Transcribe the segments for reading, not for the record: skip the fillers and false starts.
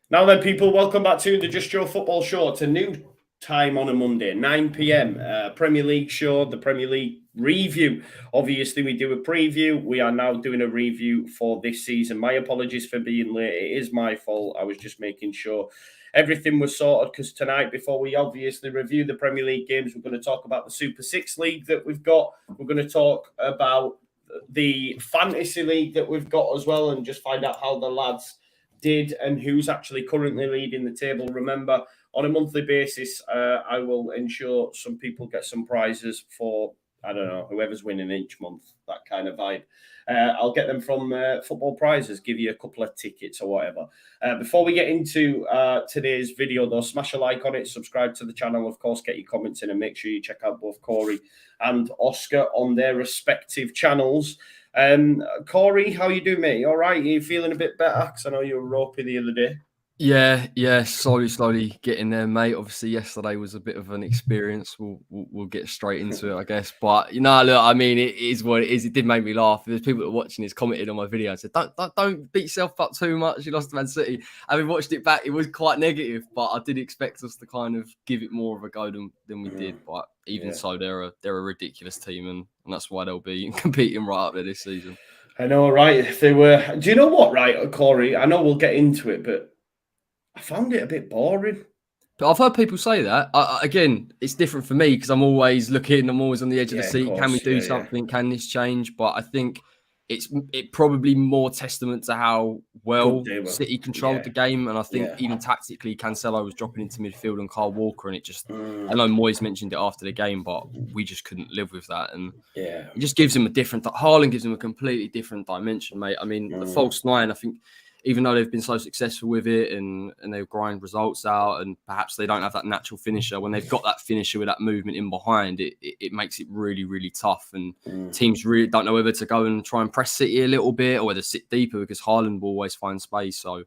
Now then, people, welcome back to the Just Joe Football Show. It's a new time on a Monday, 9 p.m. Premier League show, the Premier League review. Obviously, we do a preview. We are now doing a review for this season. My apologies for being late. It is my fault. I was just making sure everything was sorted because tonight, before we obviously review the Premier League games, we're going to talk about the Super 6 League that we've got. We're going to talk about the Fantasy League that we've got as well and just find out how the lads did and who's actually currently leading the table. Remember, on a monthly basis, I will ensure some people get some prizes for, I don't know, whoever's winning each month, that kind of vibe. I'll get them from Football Prizes, give you a couple of tickets or whatever. Before we get into today's video, though, smash a like on it, subscribe to the channel, of course, get your comments in, and make sure you check out both Corey and Oscar on their respective channels. Corey, how you doing, mate? You all right? Are you feeling a bit better? Because I know you were ropey the other day. Yeah, slowly getting there, mate. Obviously, yesterday was a bit of an experience. We'll get straight into it, I guess. But look, I mean, it is what it is. It did make me laugh. There's people that are watching this commented on my video and said, "Don't beat yourself up too much. You lost to Man City." Having watched it back, it was quite negative, but I did expect us to kind of give it more of a go than we did. But even so, they're a ridiculous team, and that's why they'll be competing right up there this season. I know, right? If they were, do you know what, right, Corey? I know we'll get into it, but I found it a bit boring. But I've heard people say that. Again, it's different for me because I'm always looking. I'm always on the edge of the seat. Can we do something? Can this change? But I think it probably more testament to how well City controlled the game. And I think even tactically, Cancelo was dropping into midfield and Kyle Walker. And it just, I know Moyes mentioned it after the game, but we just couldn't live with that. And it just gives him a different, Haaland gives him a completely different dimension, mate. I mean, the false nine, I think, even though they've been so successful with it and they grind results out and perhaps they don't have that natural finisher, when they've got that finisher with that movement in behind, it makes it really, really tough. And teams really don't know whether to go and try and press City a little bit or whether to sit deeper because Haaland will always find space. So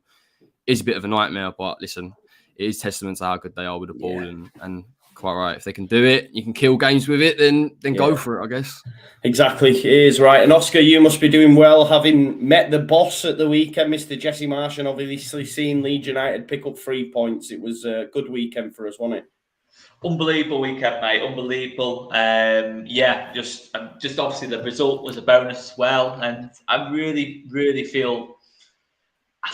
it's a bit of a nightmare, but listen, it is testament to how good they are with the ball and quite right. If they can do it, you can kill games with it, then go for it, I guess. Exactly, it is right. And Oscar, you must be doing well, having met the boss at the weekend, Mr. Jesse Marsh, and obviously seeing Leeds United pick up 3 points. It was a good weekend for us, wasn't it? Unbelievable weekend, mate. Unbelievable. Just obviously the result was a bonus as well, and I really feel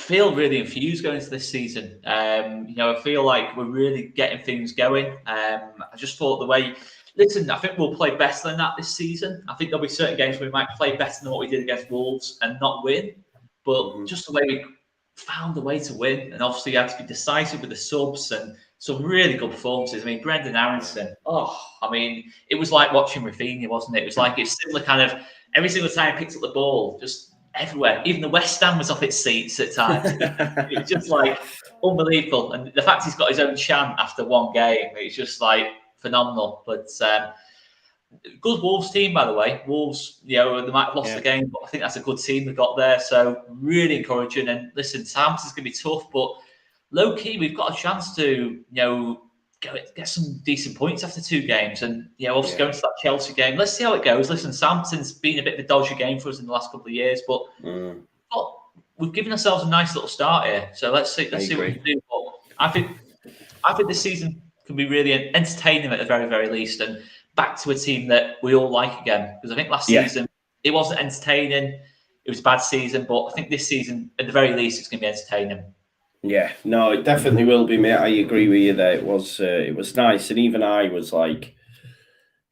really infused going into this season. I feel like we're really getting things going. I just thought the way. Listen, I think we'll play better than that this season. I think there'll be certain games where we might play better than what we did against Wolves and not win. But just the way we found a way to win, and obviously you had to be decisive with the subs and some really good performances. I mean, Brendan Aronson, it was like watching Rafinha, wasn't it? It was like it's similar kind of every single time he picked up the ball, just everywhere. Even the West Ham was off its seats at times. It was just like unbelievable. And the fact he's got his own chant after one game, it's just like phenomenal. But good Wolves team, by the way. Wolves, they might have lost the game, but I think that's a good team we got there. So really encouraging. And listen, Southampton's going to be tough, but low key, we've got a chance to, get some decent points after 2 games. And, obviously going to that Chelsea game. Let's see how it goes. Listen, Southampton's been a bit of a dodgy game for us in the last couple of years, but we've given ourselves a nice little start here. So let's see what we can do. But I think this season can be really entertaining at the very, very least, and back to a team that we all like again. Because I think last season it wasn't entertaining; it was a bad season. But I think this season, at the very least, it's going to be entertaining. Yeah, no, it definitely will be, mate. I agree with you there. It was nice, and even I was like,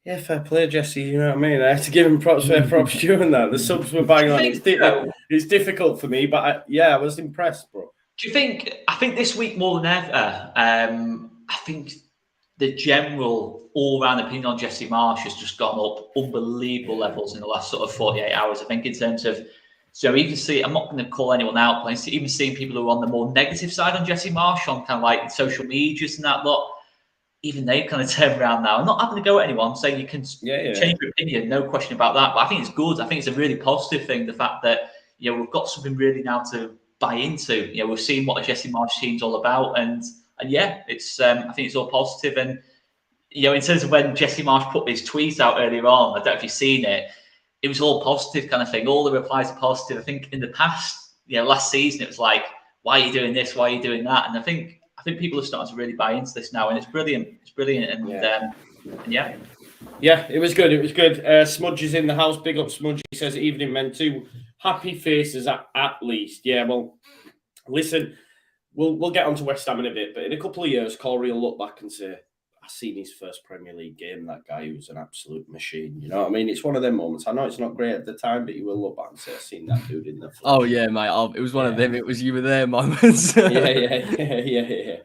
yeah, fair play, Jesse. You know what I mean? I had to give him props where props due and that. The subs were bang on. It's difficult for me, but I was impressed, bro. Do you think? I think this week more than ever, I think the general all-round opinion on Jesse Marsh has just gone up unbelievable levels in the last sort of 48 hours. I think in terms of, so even see, I'm not going to call anyone out, but even seeing people who are on the more negative side on Jesse Marsh on kind of like social medias and that lot, even they've kind of turned around now. I'm not having to go at anyone, saying you can change your opinion, no question about that. But I think it's good. I think it's a really positive thing, the fact that we've got something really now to buy into. We've seen what a Jesse Marsh team's all about, and it's I think it's all positive. And in terms of when Jesse Marsh put his tweet out earlier on, I don't know if you've seen it. It was all positive kind of thing. All the replies are positive. I think in the past, last season, it was like, why are you doing this? Why are you doing that? And I think people are starting to really buy into this now, and it's brilliant. It's brilliant, and yeah. Yeah, it was good. It was good. Smudge is in the house. Big up Smudge. He says, evening, men. 2 happy faces at least. Yeah, well, listen, we'll get on to West Ham in a bit, but in a couple of years, Corey will look back and say, I seen his first Premier League game. That guy who was an absolute machine. You know what I mean? It's one of them moments. I know it's not great at the time, but you will look back and say, I seen that dude in the flesh. Oh yeah, mate. It was one of them. It was you were there moments. yeah.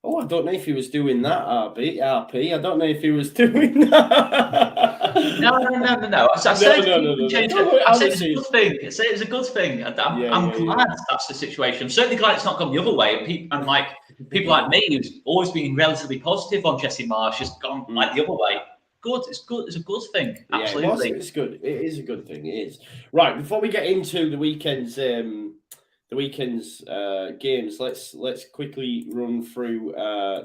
I don't know if he was doing that, RP. I don't know if he was doing that. No. I said it's a good thing. I said it's a good thing. I'm glad that's the situation. I'm certainly glad it's not gone the other way. And like people like me, who's always been relatively positive on Jesse Marsh, has gone like the other way. Good. It's good. It's a good thing. Absolutely. Yeah, it's good. It is a good thing. It is. Right. Before we get into the weekend's games, let's quickly run through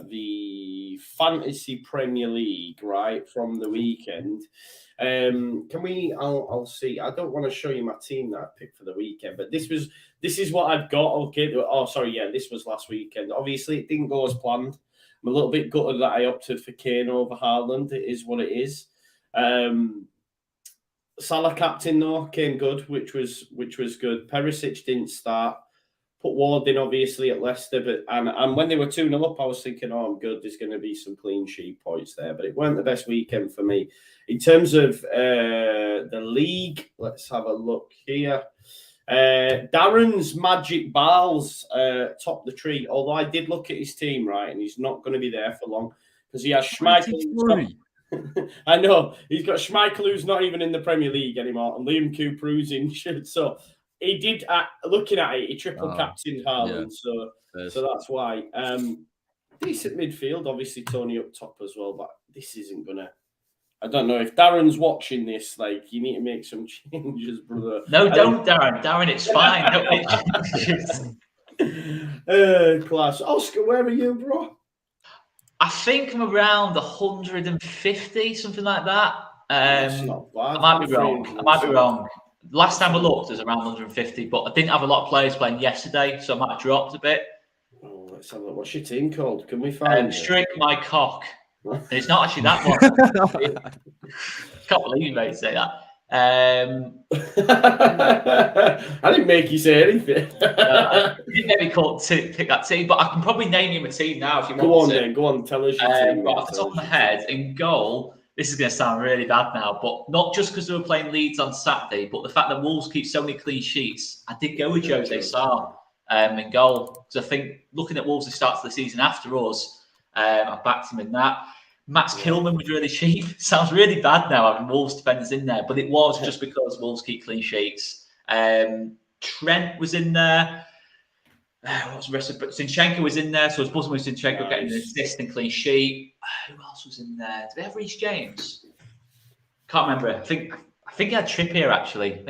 the Fantasy Premier League, right, from the weekend. Can we? I'll see. I don't want to show you my team that I picked for the weekend, but this is what I've got. Okay. Oh, sorry. Yeah, this was last weekend. Obviously, it didn't go as planned. I'm a little bit gutted that I opted for Kane over Haaland. It is what it is. Salah captain though came good, which was good. Perisic didn't start. Put Ward in obviously at Leicester, but and when they were 2-0 up, I was thinking, oh, I'm good. There's going to be some clean sheet points there, but it weren't the best weekend for me. In terms of the league, let's have a look here. Darren's Magic Balls topped the tree. Although I did look at his team, right, and he's not going to be there for long because he has Schmeichel. I know he's got Schmeichel, who's not even in the Premier League anymore, and Liam Cooper, who's injured. So he did. Looking at it, he triple captained Haaland. Yeah. So that's why. Decent midfield, obviously Tony up top as well, but this isn't gonna. I don't know if Darren's watching this. Like, you need to make some changes, brother. No, don't, Darren. Darren, it's fine. Don't make changes. Class. Oscar, where are you, bro? I think I'm around 150, something like that. That's not bad. I might be wrong. Last time I looked, it was around 150, but I didn't have a lot of players playing yesterday, so I might have dropped a bit. Oh, let's have a look. What's your team called? Can we find it? Shrink My Cock. And it's not actually that one. Can't believe you made say that. I didn't make you say anything. You maybe pick that team, but I can probably name you my team now if you want to. Go on, tell us your team. But off the top of my head, in goal, this is going to sound really bad now, but not just because they were playing Leeds on Saturday, but the fact that Wolves keep so many clean sheets. I did go with Jose Sarr in goal, because I think looking at Wolves' start to the season after us, I backed him in that. Max Kilman was really cheap. Sounds really bad now having Wolves defenders in there, but it was just because Wolves keep clean sheets. Trent was in there. What was the rest of it? Zinchenko was in there, so it was buzzing with Zinchenko getting an assist and clean sheet. Who else was in there? Did we have Reece James? Can't remember. I think he had Trippier actually.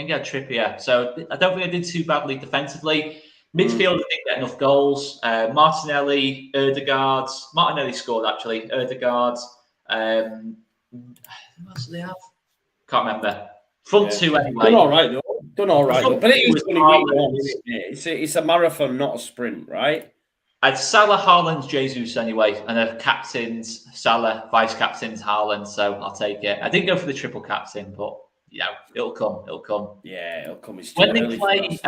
So I don't think I did too badly defensively. Midfield, I didn't get enough goals. Martinelli, Ødegaard. Martinelli scored actually. Ødegaard. Who else do they have? Can't remember. Front two anyway. Done all right though. But it was it's a marathon, not a sprint, right? I had Salah, Haaland, Jesus anyway, and the captains Salah, vice captains Haaland. So I'll take it. I didn't go for the triple captain, but it'll come. Yeah, it'll come. It's when they play.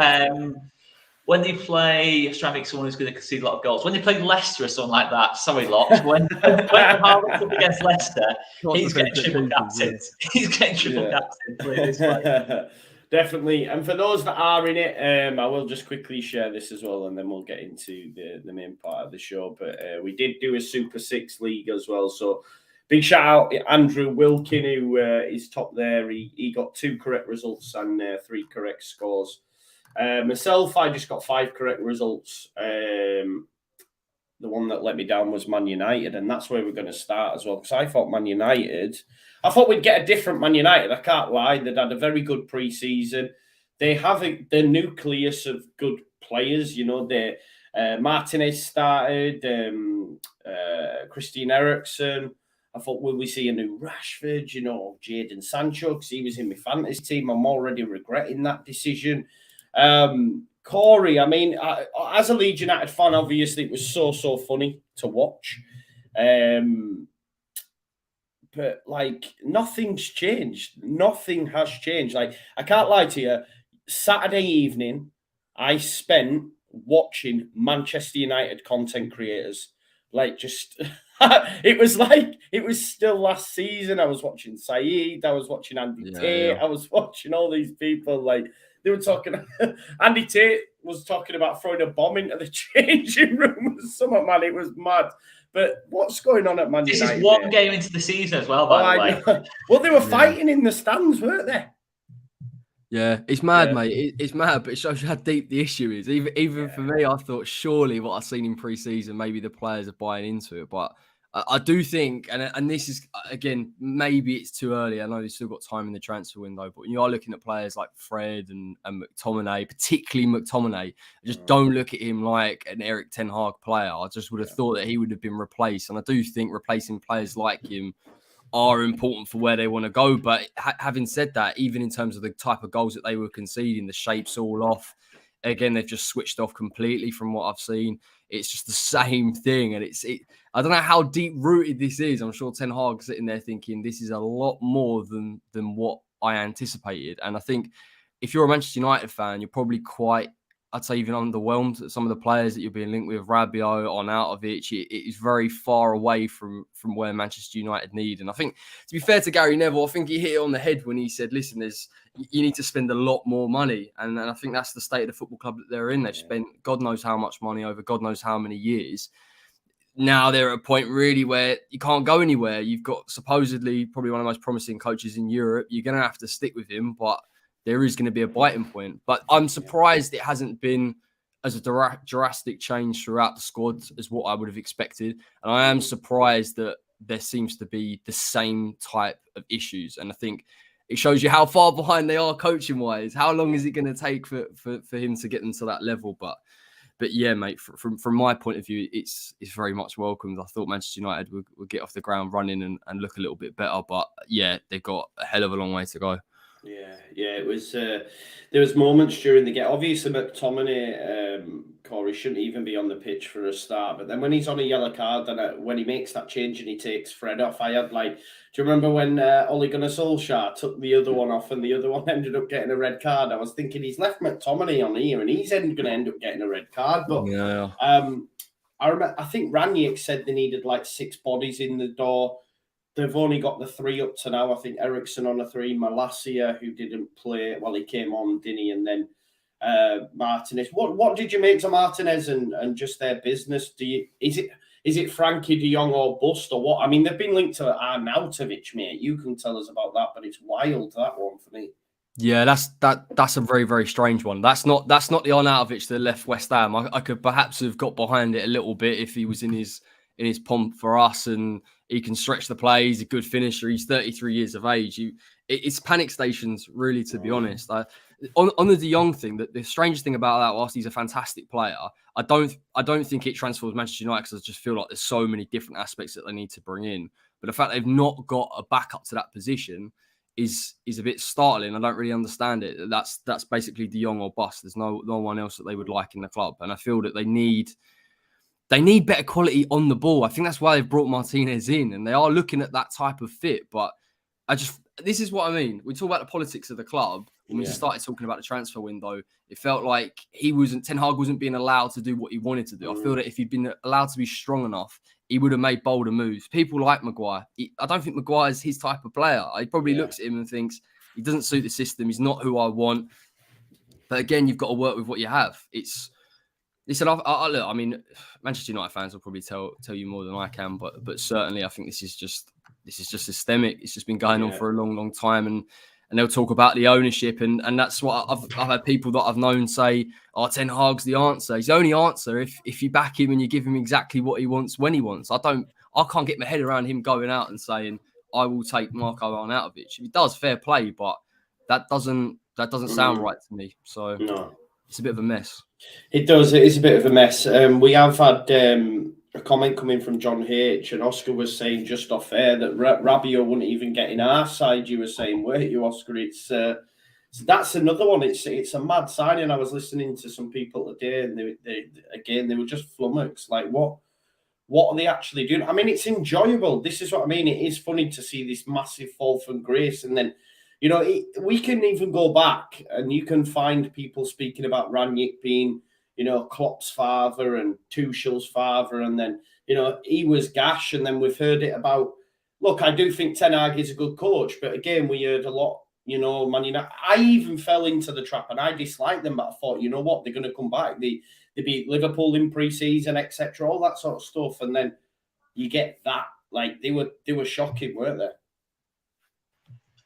When they play, I was trying to make someone who's going to concede a lot of goals. When they play Leicester or something like that, sorry, Locke. When Haaland's up against Leicester, he's getting triple captain. He's getting triple captain. Definitely. And for those that are in it, I will just quickly share this as well, and then we'll get into the main part of the show. But we did do a Super 6 league as well. So big shout out to Andrew Wilkin, who is top there. He got 2 correct results and 3 correct scores. Myself, I just got 5 correct results. The one that let me down was Man United, and that's where we're going to start as well. Because I thought we'd get a different Man United. I can't lie. They'd had a very good pre-season. They have the nucleus of good players. You know, Martinez started, Christian Eriksen. I thought, will we see a new Rashford? You know, Jadon Sancho, because he was in my fantasy team. I'm already regretting that decision. Corey, I mean, as a Leeds United fan, obviously it was so funny to watch. But like nothing's changed. Nothing has changed. Like I can't lie to you. Saturday evening, I spent watching Manchester United content creators. Like just it was still last season. I was watching Saeed, I was watching Andy Tate, I was watching all these people. Like they were talking. Andy Tate was talking about throwing a bomb into the changing room or something, man. It was mad. But what's going on at Man United? This is one game into the season as well, by the way. Well, they were fighting in the stands, weren't they? Yeah, it's mad, mate. It's mad, but it shows you how deep the issue is. Even for me, I thought surely what I've seen in pre-season, maybe the players are buying into it. But I do think, and this is, again, maybe it's too early. I know they've still got time in the transfer window, but when you are looking at players like Fred and McTominay, particularly McTominay, just don't look at him like an Erik ten Hag player. I just would have thought that he would have been replaced. And I do think replacing players like him are important for where they want to go. But having said that, even in terms of the type of goals that they were conceding, the shape's all off. Again, they've just switched off completely from what I've seen. It's just the same thing. And I don't know how deep rooted this is. I'm sure Ten Hag's sitting there thinking this is a lot more than what I anticipated. And I think if you're a Manchester United fan, you're probably quite, I'd say, even underwhelmed at some of the players that you're being linked with. Rabiot, Arnautovic, it is very far away from where Manchester United need. And I think, to be fair to Gary Neville, I think he hit it on the head when he said, listen, you need to spend a lot more money. And I think that's the state of the football club that they're in. They've spent God knows how much money over God knows how many years. Now they're at a point really where you can't go anywhere. You've got supposedly probably one of the most promising coaches in Europe. You're going to have to stick with him, but there is going to be a biting point. But I'm surprised it hasn't been as a drastic change throughout the squad as what I would have expected. And I am surprised that there seems to be the same type of issues. And I think it shows you how far behind they are coaching-wise. How long is it going to take for him to get them to that level? But yeah, mate, from my point of view, it's very much welcomed. I thought Manchester United would get off the ground running and look a little bit better. But yeah, they've got a hell of a long way to go. Yeah, it was. There was moments during the game. Obviously, McTominay, Corey, shouldn't even be on the pitch for a start. But then when he's on a yellow card, and when he makes that change and he takes Fred off, I had do you remember when Ole Gunnar Solskjaer took the other one off and the other one ended up getting a red card? I was thinking he's left McTominay on here and he's going to end up getting a red card. But I remember, I think Ranić said they needed 6 bodies in the door. They've only got the 3 up to now. I think Ericsson on the 3, Malacia, who didn't play. Well, he came on, didn't he? And then Martinez. What did you make of Martinez and just their business? Is it Frankie de Jong or bust or what? I mean, they've been linked to Arnautovic, mate. You can tell us about that, but it's wild, that one for me. Yeah, that's a very, very strange one. That's not the Arnautovic that left West Ham. I could perhaps have got behind it a little bit if he was in his pomp for us and he can stretch the play. He's a good finisher. He's 33 years of age. It's panic stations, really, to be honest. On the De Jong thing, the strangest thing about that, whilst he's a fantastic player, I don't think it transforms Manchester United because I just feel like there's so many different aspects that they need to bring in. But the fact they've not got a backup to that position is a bit startling. I don't really understand it. That's basically De Jong or bust. There's no one else that they would like in the club. And I feel that they need better quality on the ball. I think that's why they've brought Martinez in, and they are looking at that type of fit. But this is what I mean. We talk about the politics of the club. When we started talking about the transfer window, it felt like Ten Hag wasn't being allowed to do what he wanted to do. I feel that if he'd been allowed to be strong enough, he would have made bolder moves. People like Maguire. I don't think Maguire's his type of player. He probably looks at him and thinks, he doesn't suit the system. He's not who I want. But again, you've got to work with what you have. Listen, look, I mean, Manchester United fans will probably tell you more than I can, but certainly I think this is just systemic. It's just been going on for a long, long time, and they'll talk about the ownership, and that's what I've had people that I've known say, Ten Hag's the answer. He's the only answer if you back him and you give him exactly what he wants when he wants. I can't get my head around him going out and saying, I will take Marco Arnautovic. If he does, fair play, but that doesn't sound right to me. So it's a bit of a mess. It does. It is a bit of a mess. We have had a comment coming from John H. and Oscar was saying just off air that Rabiot wouldn't even get in our side. You were saying, weren't you, Oscar? It's So that's another one. It's a mad signing. I was listening to some people today, and they were just flummoxed. Like, what are they actually doing? I mean, it's enjoyable. This is what I mean. It is funny to see this massive fall from grace, and then, we can even go back, and you can find people speaking about Rangnick being, Klopp's father and Tuchel's father, and then, he was gash, and then we've heard it about. Look, I do think Ten Hag is a good coach, but again, we heard a lot. Man United. I even fell into the trap, and I disliked them, but I thought, you know what, they're going to come back. They beat Liverpool in pre-season, etc., all that sort of stuff, and then you get that. Like, they were shocking, weren't they?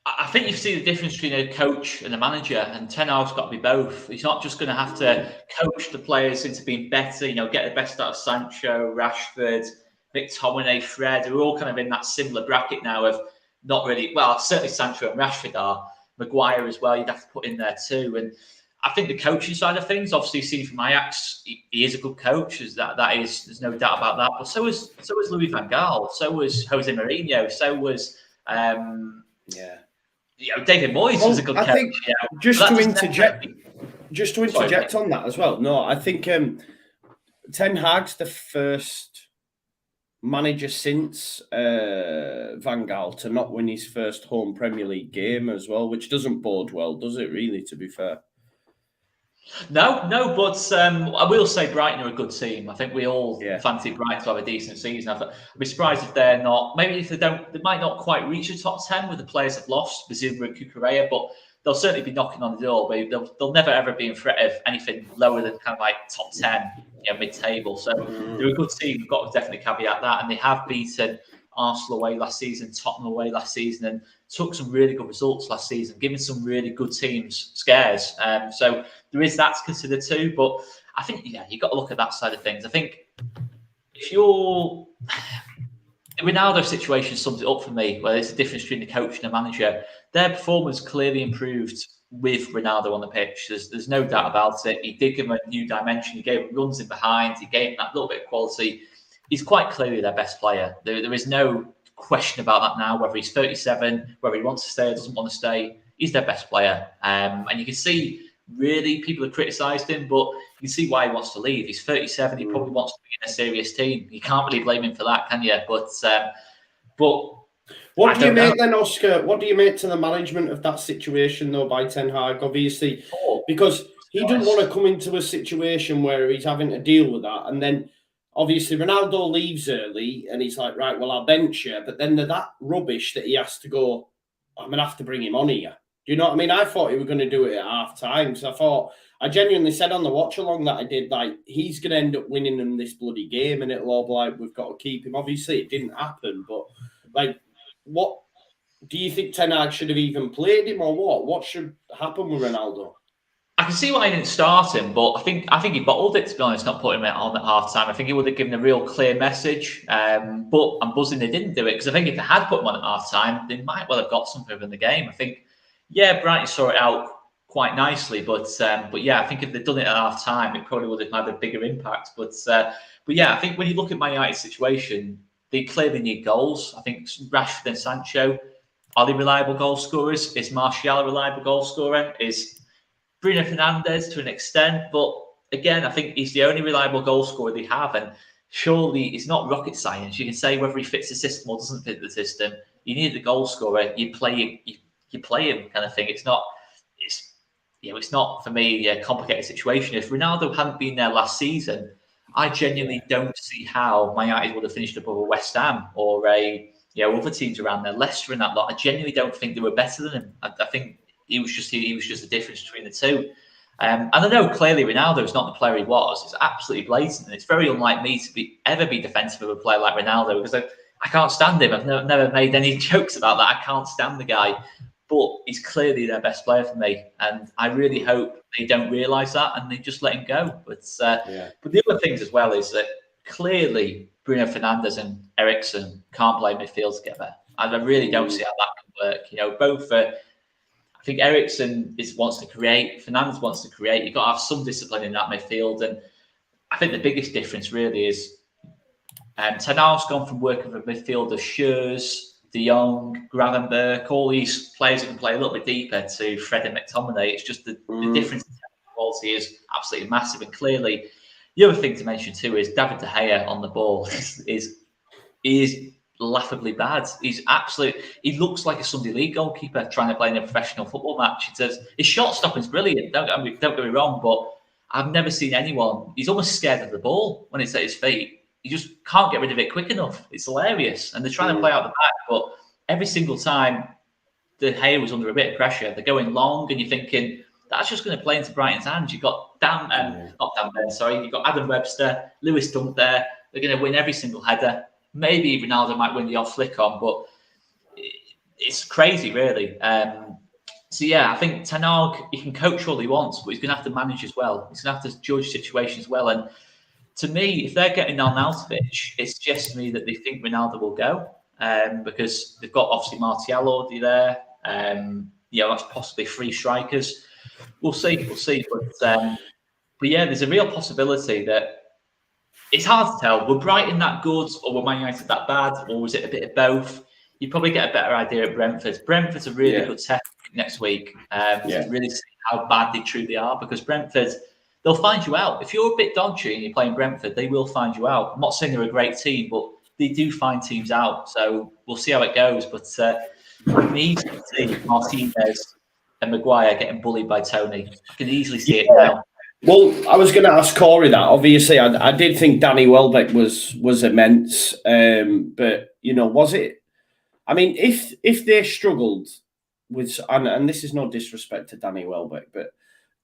I think you see the difference between a coach and a manager, and Ten Hag's got to be both. He's not just going to have to coach the players into being better, get the best out of Sancho, Rashford, McTominay, Fred, who are all kind of in that similar bracket now of not really, well, certainly Sancho and Rashford are. Maguire as well, you'd have to put in there too. And I think the coaching side of things, obviously seen from Ajax, he is a good coach. There's no doubt about that. But so was Louis van Gaal, so was Jose Mourinho, so was David Moyes was a good coach. I think just to interject on that as well. No, I think Ten Hag's the first manager since Van Gaal to not win his first home Premier League game as well, which doesn't bode well, does it, really, to be fair? No, but I will say Brighton are a good team. I think we all fancy Brighton to have a decent season. I'd be surprised if they're not. Maybe if they don't, they might not quite reach the top 10 with the players they've lost, Bazuma and Cucurella, but they'll certainly be knocking on the door. But they'll never ever be in threat of anything lower than kind of like top 10, mid-table. So they're a good team. We've got to definitely caveat that. And they have beaten Arsenal away last season, Tottenham away last season, and took some really good results last season, giving some really good teams scares. So there is that to consider too. But I think, you've got to look at that side of things. I think if you're... The Ronaldo situation sums it up for me, where it's the difference between the coach and the manager. Their performance clearly improved with Ronaldo on the pitch. There's no doubt about it. He did give him a new dimension. He gave him runs in behind. He gave him that little bit of quality. He's quite clearly their best player. There is no question about that now, whether he's 37, whether he wants to stay or doesn't want to stay. He's their best player. And you can see, really, people have criticised him, but you can see why he wants to leave. He's 37. He probably wants to be in a serious team. You can't really blame him for that, can you? But what do you make then, Oscar? What do you make to the management of that situation, though, by Ten Hag? Obviously, because he doesn't want to come into a situation where he's having to deal with that, and then obviously Ronaldo leaves early, and he's like, right, well, I'll bench you, but then they're that rubbish that he has to go, I'm going to have to bring him on here. Do you know what I mean? I thought he was going to do it at half time. So I genuinely said on the watch along that I did, like, he's going to end up winning them this bloody game, and it'll all be like, we've got to keep him. Obviously, it didn't happen, but like, what do you think Ten Hag should have even played him, or what? What should happen with Ronaldo? I can see why he didn't start him, but I think he bottled it, to be honest, not putting him on at half time. I think he would have given a real clear message. But I'm buzzing they didn't do it, because I think if they had put him on at half time, they might well have got something in the game. I think, Brighton saw it out quite nicely, but I think if they'd done it at half time, it probably would have had a bigger impact. But I think when you look at Man United's situation, they clearly need goals. I think Rashford and Sancho are they reliable goal scorers. Is Martial a reliable goal scorer? Is Bruno Fernandes to an extent? But again, I think he's the only reliable goal scorer they have. And surely it's not rocket science. You can say whether he fits the system or doesn't fit the system. You need the goal scorer. You play him, kind of thing. It's not for me a complicated situation. If Ronaldo hadn't been there last season, I genuinely don't see how Man United would have finished above a West Ham or other teams around there, Leicester and that lot. I genuinely don't think they were better than him. I think he was just the difference between the two. And I know clearly Ronaldo is not the player he was. It's absolutely blatant, and it's very unlike me to ever be defensive of a player like Ronaldo, because I can't stand him. I've never made any jokes about that. I can't stand the guy. But he's clearly their best player for me, and I really hope they don't realise that and they just let him go. But the other things as well is that clearly Bruno Fernandes and Eriksen can't play midfield together, and I really don't see how that can work. Both. I think Eriksen wants to create, Fernandes wants to create. You've got to have some discipline in that midfield, and I think the biggest difference really is Ten Hag's gone from working with midfield of Schürrle, De Jong, Gravenberch, all these players who can play a little bit deeper to Fred and McTominay. It's just the difference in quality is absolutely massive. And clearly, the other thing to mention too is David De Gea on the ball is laughably bad. He looks like a Sunday League goalkeeper trying to play in a professional football match. His shot stopping's brilliant. Don't get me wrong, but I've never seen anyone. He's almost scared of the ball when it's at his feet. He just can't get rid of it quick enough. It's hilarious. And they're trying to play out the back, but every single time De Gea was under a bit of pressure, they're going long, and you're thinking, that's just going to play into Brighton's hands. You've got not Dan Ben, sorry. You've got Adam Webster, Lewis Dunk there. They're going to win every single header. Maybe Ronaldo might win the off flick on, but it's crazy, really. So, yeah, I think Ten Hag, he can coach all he wants, but he's going to have to manage as well. He's going to have to judge situations well. And to me, if they're getting Arnautovic, it suggests to me that they think Ronaldo will go because they've got, obviously, Martial already there. That's possibly 3 strikers. We'll see. But yeah, there's a real possibility that it's hard to tell. Were Brighton that good, or were Man United that bad, or was it a bit of both? You probably get a better idea at Brentford. Brentford's a really good test next week to really see how bad they truly are, because Brentford, they'll find you out. If you're a bit dodgy and you're playing Brentford, they will find you out. I'm not saying they're a great team, but they do find teams out. So we'll see how it goes. But I can easily see Martinez and Maguire getting bullied by Tony. I can easily see it now. Well, I was going to ask Corey that. Obviously, I did think Danny Welbeck was immense, but was it? I mean, if they struggled with, and this is no disrespect to Danny Welbeck, but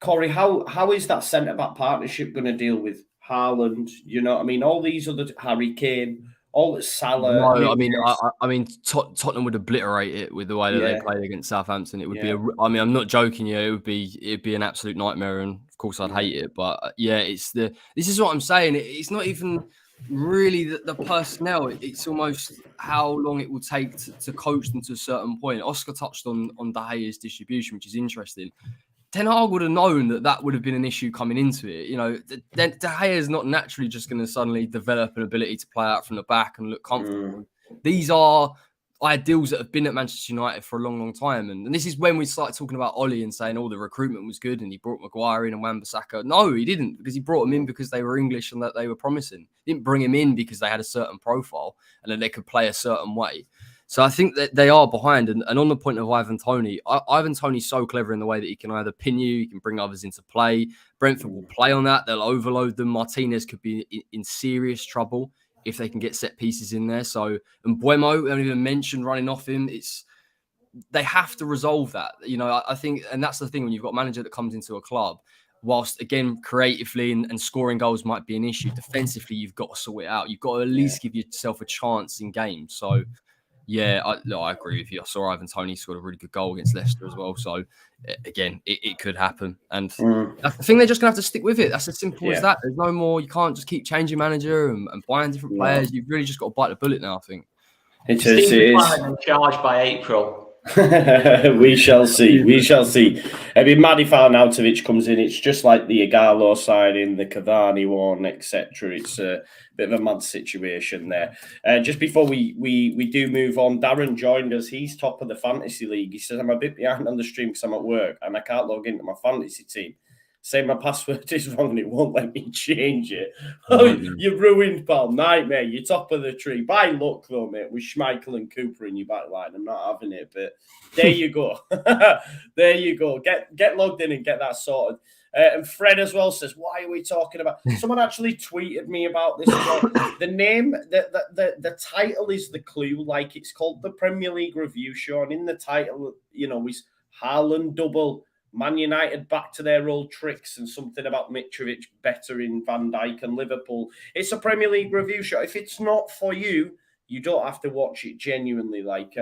Corey, how is that centre back partnership going to deal with Haaland? You know what I mean? All these other Harry Kane. All Salah. No, I mean, Tottenham would obliterate it with the way that they played against Southampton. It would be. I'm not joking. It'd be an absolute nightmare, and of course I'd hate it. But this is what I'm saying. It's not even really the personnel. It's almost how long it will take to coach them to a certain point. Oscar touched on De Gea's distribution, which is interesting. Ten Hag would have known that would have been an issue coming into it. De Gea is not naturally just going to suddenly develop an ability to play out from the back and look comfortable. These are ideals that have been at Manchester United for a long, long time. And this is when we started talking about Ollie and saying, the recruitment was good and he brought Maguire in and Wan-Bissaka. No, he didn't, because he brought them in because they were English and that they were promising. He didn't bring him in because they had a certain profile and that they could play a certain way. So I think that they are behind. And on the point of Ivan Toney, Ivan Toney's so clever in the way that he can either pin you, he can bring others into play. Brentford will play on that. They'll overload them. Martinez could be in serious trouble if they can get set pieces in there. So, and Buemo, we haven't even mentioned running off him. They have to resolve that. I think, and that's the thing when you've got a manager that comes into a club, whilst again, creatively and scoring goals might be an issue, defensively, you've got to sort it out. You've got to at least give yourself a chance in games. So, yeah, I agree with you. I saw Ivan Toney scored a really good goal against Leicester as well. So, again, it could happen. And I think they're just going to have to stick with it. That's as simple as that. There's no more. You can't just keep changing manager and buying different players. You've really just got to bite the bullet now, I think. It is. In charge by April. We shall see. It'd be mad if Arnautovic comes in. It's just like the Igalo signing, the Cavani one, etc. It's a bit of a mad situation there. Just before we do move on, Darren joined us. He's top of the fantasy league. He says, I'm a bit behind on the stream because I'm at work and I can't log into my fantasy team. Say my password is wrong and it won't let me change it. Oh, you're ruined, pal. Nightmare. You're top of the tree. By luck, though, mate, with Schmeichel and Cooper in your back line. I'm not having it, but there you go. There you go. Get logged in and get that sorted. And Fred as well says, why are we talking about... Someone actually tweeted me about this. The name, the title is the clue. Like, it's called the Premier League Review Show. And in the title, is Haaland double... Man United back to their old tricks and something about Mitrovic better in Van Dijk and Liverpool. It's a Premier League review show. If it's not for you, you don't have to watch it genuinely. Like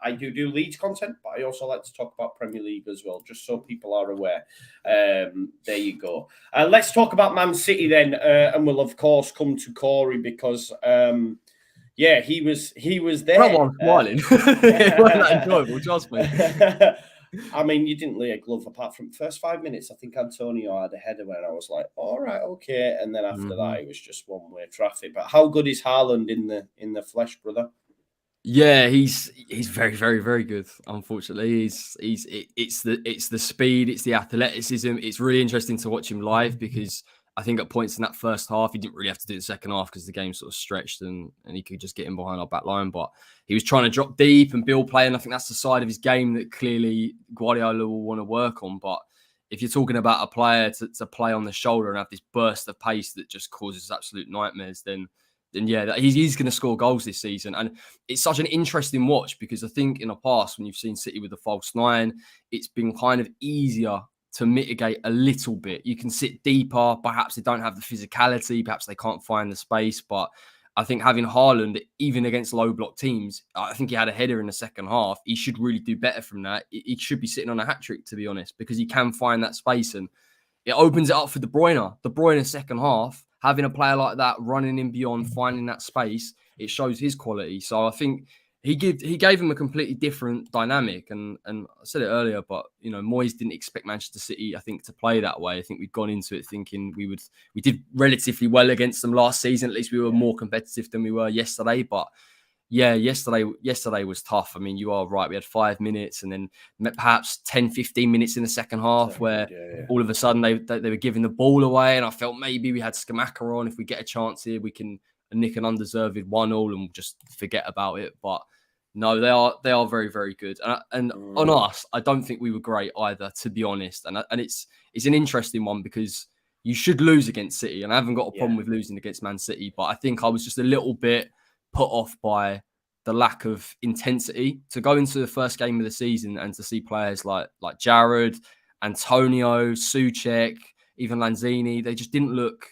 I do Leeds content, but I also like to talk about Premier League as well, just so people are aware. There you go. Let's talk about Man City then, and we'll of course come to Corey because he was there. Come on, smiling. It wasn't that enjoyable, trust me. I mean, you didn't lay a glove apart from the first 5 minutes. I think Antonio had a header where I was like, all right, okay. And then after that, it was just one-way traffic. But how good is Haaland in the flesh, brother? Yeah, he's very, very, very good. Unfortunately, it's the speed, it's the athleticism. It's really interesting to watch him live because I think at points in that first half he didn't really have to do the second half because the game sort of stretched and he could just get in behind our back line. But he was trying to drop deep and build play, and I think that's the side of his game that clearly Guardiola will want to work on. But if you're talking about a player to play on the shoulder and have this burst of pace that just causes absolute nightmares, then yeah, he's going to score goals this season. And it's such an interesting watch because I think in the past, when you've seen City with the false nine, it's been kind of easier to mitigate a little bit. You can sit deeper. Perhaps they don't have the physicality. Perhaps they can't find the space. But I think having Haaland, even against low block teams, I think he had a header in the second half. He should really do better from that. He should be sitting on a hat-trick, to be honest, because he can find that space. And it opens it up for De Bruyne. De Bruyne second half, having a player like that running in beyond, finding that space, it shows his quality. So I think he gave him a completely different dynamic. And I said it earlier, but Moyes didn't expect Manchester City, I think, to play that way. I think we'd gone into it thinking we did relatively well against them last season. At least we were more competitive than we were yesterday. But yeah, yesterday was tough. I mean, you are right. We had 5 minutes and then perhaps 10, 15 minutes in the second half where all of a sudden they were giving the ball away. And I felt maybe we had Scamacca on. If we get a chance here, we can nick an undeserved 1-1 and we'll just forget about it. But no, they are very, very good. And on us, I don't think we were great either, to be honest. And it's an interesting one because you should lose against City. And I haven't got a problem with losing against Man City. But I think I was just a little bit put off by the lack of intensity to go into the first game of the season and to see players like Jared, Antonio, Souček, even Lanzini. They just didn't look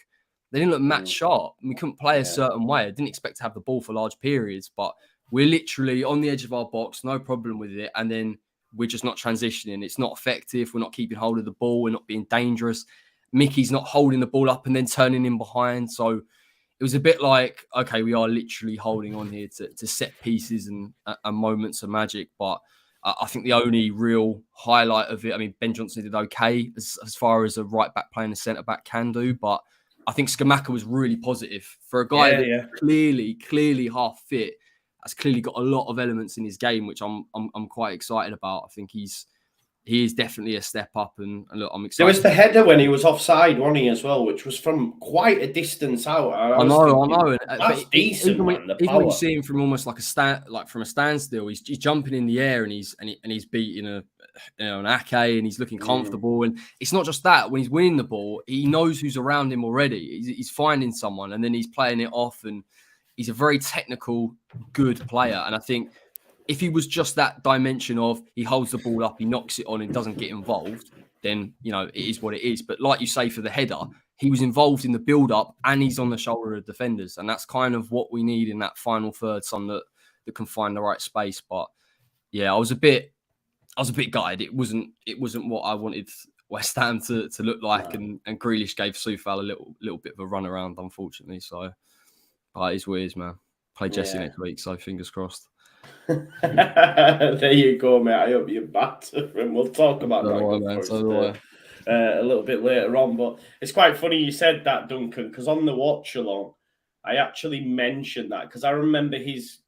match sharp. We couldn't play a certain way. I didn't expect to have the ball for large periods, but we're literally on the edge of our box, no problem with it. And then we're just not transitioning. It's not effective. We're not keeping hold of the ball. We're not being dangerous. Mickey's not holding the ball up and then turning in behind. So it was a bit like, okay, we are literally holding on here to set pieces and moments of magic. But I think the only real highlight of it, I mean, Ben Johnson did okay as far as a right back playing a centre back can do. But I think Scamacca was really positive for a guy that clearly half fit. Has clearly got a lot of elements in his game, which I'm quite excited about. I think he is definitely a step up, and look, I'm excited. There was the header when he was offside, wasn't he, as well, which was from quite a distance out. I know. That's decent, even man. Even when you see him from almost like from a standstill, he's jumping in the air and he's beating an Ake and he's looking comfortable. And it's not just that. When he's winning the ball, he knows who's around him already. He's finding someone and then he's playing it off. And he's a very technical, good player. And I think if he was just that dimension of he holds the ball up, he knocks it on and doesn't get involved, then, it is what it is. But like you say, for the header, he was involved in the build-up and he's on the shoulder of defenders. And that's kind of what we need in that final third, someone that can find the right space. But yeah, I was a bit gutted. It wasn't what I wanted West Ham to look like. And Grealish gave Soufal a little bit of a run around, unfortunately. So it is what it is, man. Play Jesse next week, so fingers crossed. There you go, mate. I hope you're batter, and we'll talk about that a little bit later on. But it's quite funny you said that, Duncan, because on the watch along, I actually mentioned that because I remember his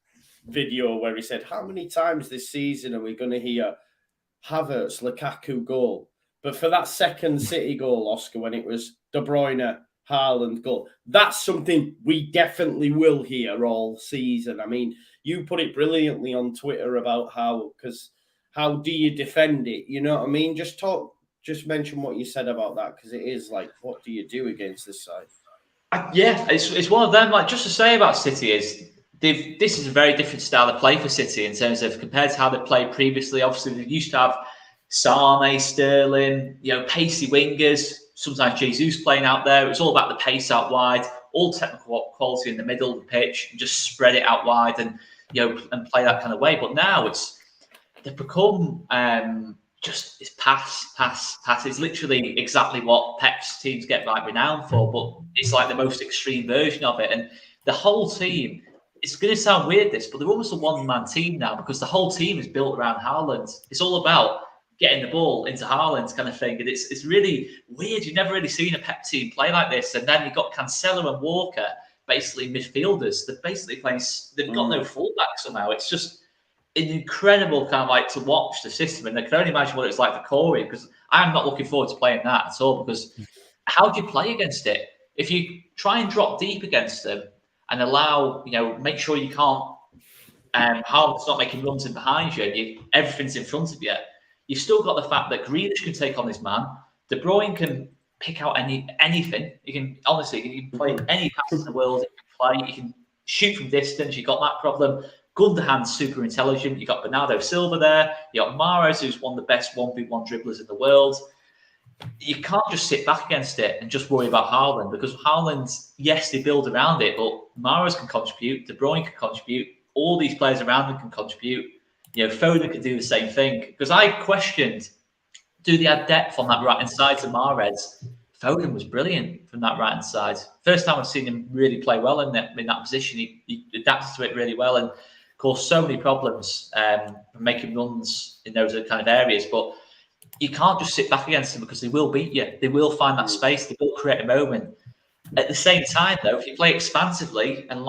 video where he said, "How many times this season are we going to hear Havertz, Lukaku goal?" But for that second City goal, Oscar, when it was De Bruyne, Haaland goal, that's something we definitely will hear all season. I mean, you put it brilliantly on Twitter about how do you defend it? You know what I mean? Just mention what you said about that, because it is like, what do you do against this side? It's one of them. Like, just to say about City is this is a very different style of play for City in terms of compared to how they played previously. Obviously, they used to have Sane, Sterling, pacey wingers. Sometimes Jesus playing out there. It was all about the pace out wide, all technical quality in the middle of the pitch, and just spread it out wide and and play that kind of way. But now they've become just it's pass. It's literally exactly what Pep's teams get renowned for, but it's like the most extreme version of it. And the whole team, it's going to sound weird, but they're almost a one-man team now because the whole team is built around Haaland. It's all about getting the ball into Haaland kind of thing. And it's really weird. You've never really seen a Pep team play like this. And then you've got Cancelo and Walker basically midfielders. They're basically playing. They've got no fullback somehow. It's just an incredible kind of like to watch the system, and I can only imagine what it's like for Corey, because I'm not looking forward to playing that at all. Because how do you play against it? If you try and drop deep against them and allow, make sure you can't, Haaland's not making runs in behind you, everything's in front of you. You've still got the fact that Grealish can take on this man. De Bruyne can pick out anything. You can play any pass in the world. You can shoot from distance. You've got that problem. Gundogan's super intelligent. You've got Bernardo Silva there. You've got Mahrez, who's one of the best 1v1 dribblers in the world. You can't just sit back against it and just worry about Haaland, because Haaland, yes, they build around it, but Mahrez can contribute. De Bruyne can contribute. All these players around him can contribute. Foden can do the same thing. Because I questioned, do they have depth on that right-hand side to Mahrez? Foden was brilliant from that right-hand side. First time I've seen him really play well in that position. He adapted to it really well and caused so many problems making runs in those kind of areas. But you can't just sit back against them, because they will beat you. They will find that space. They will create a moment. At the same time, though, if you play expansively and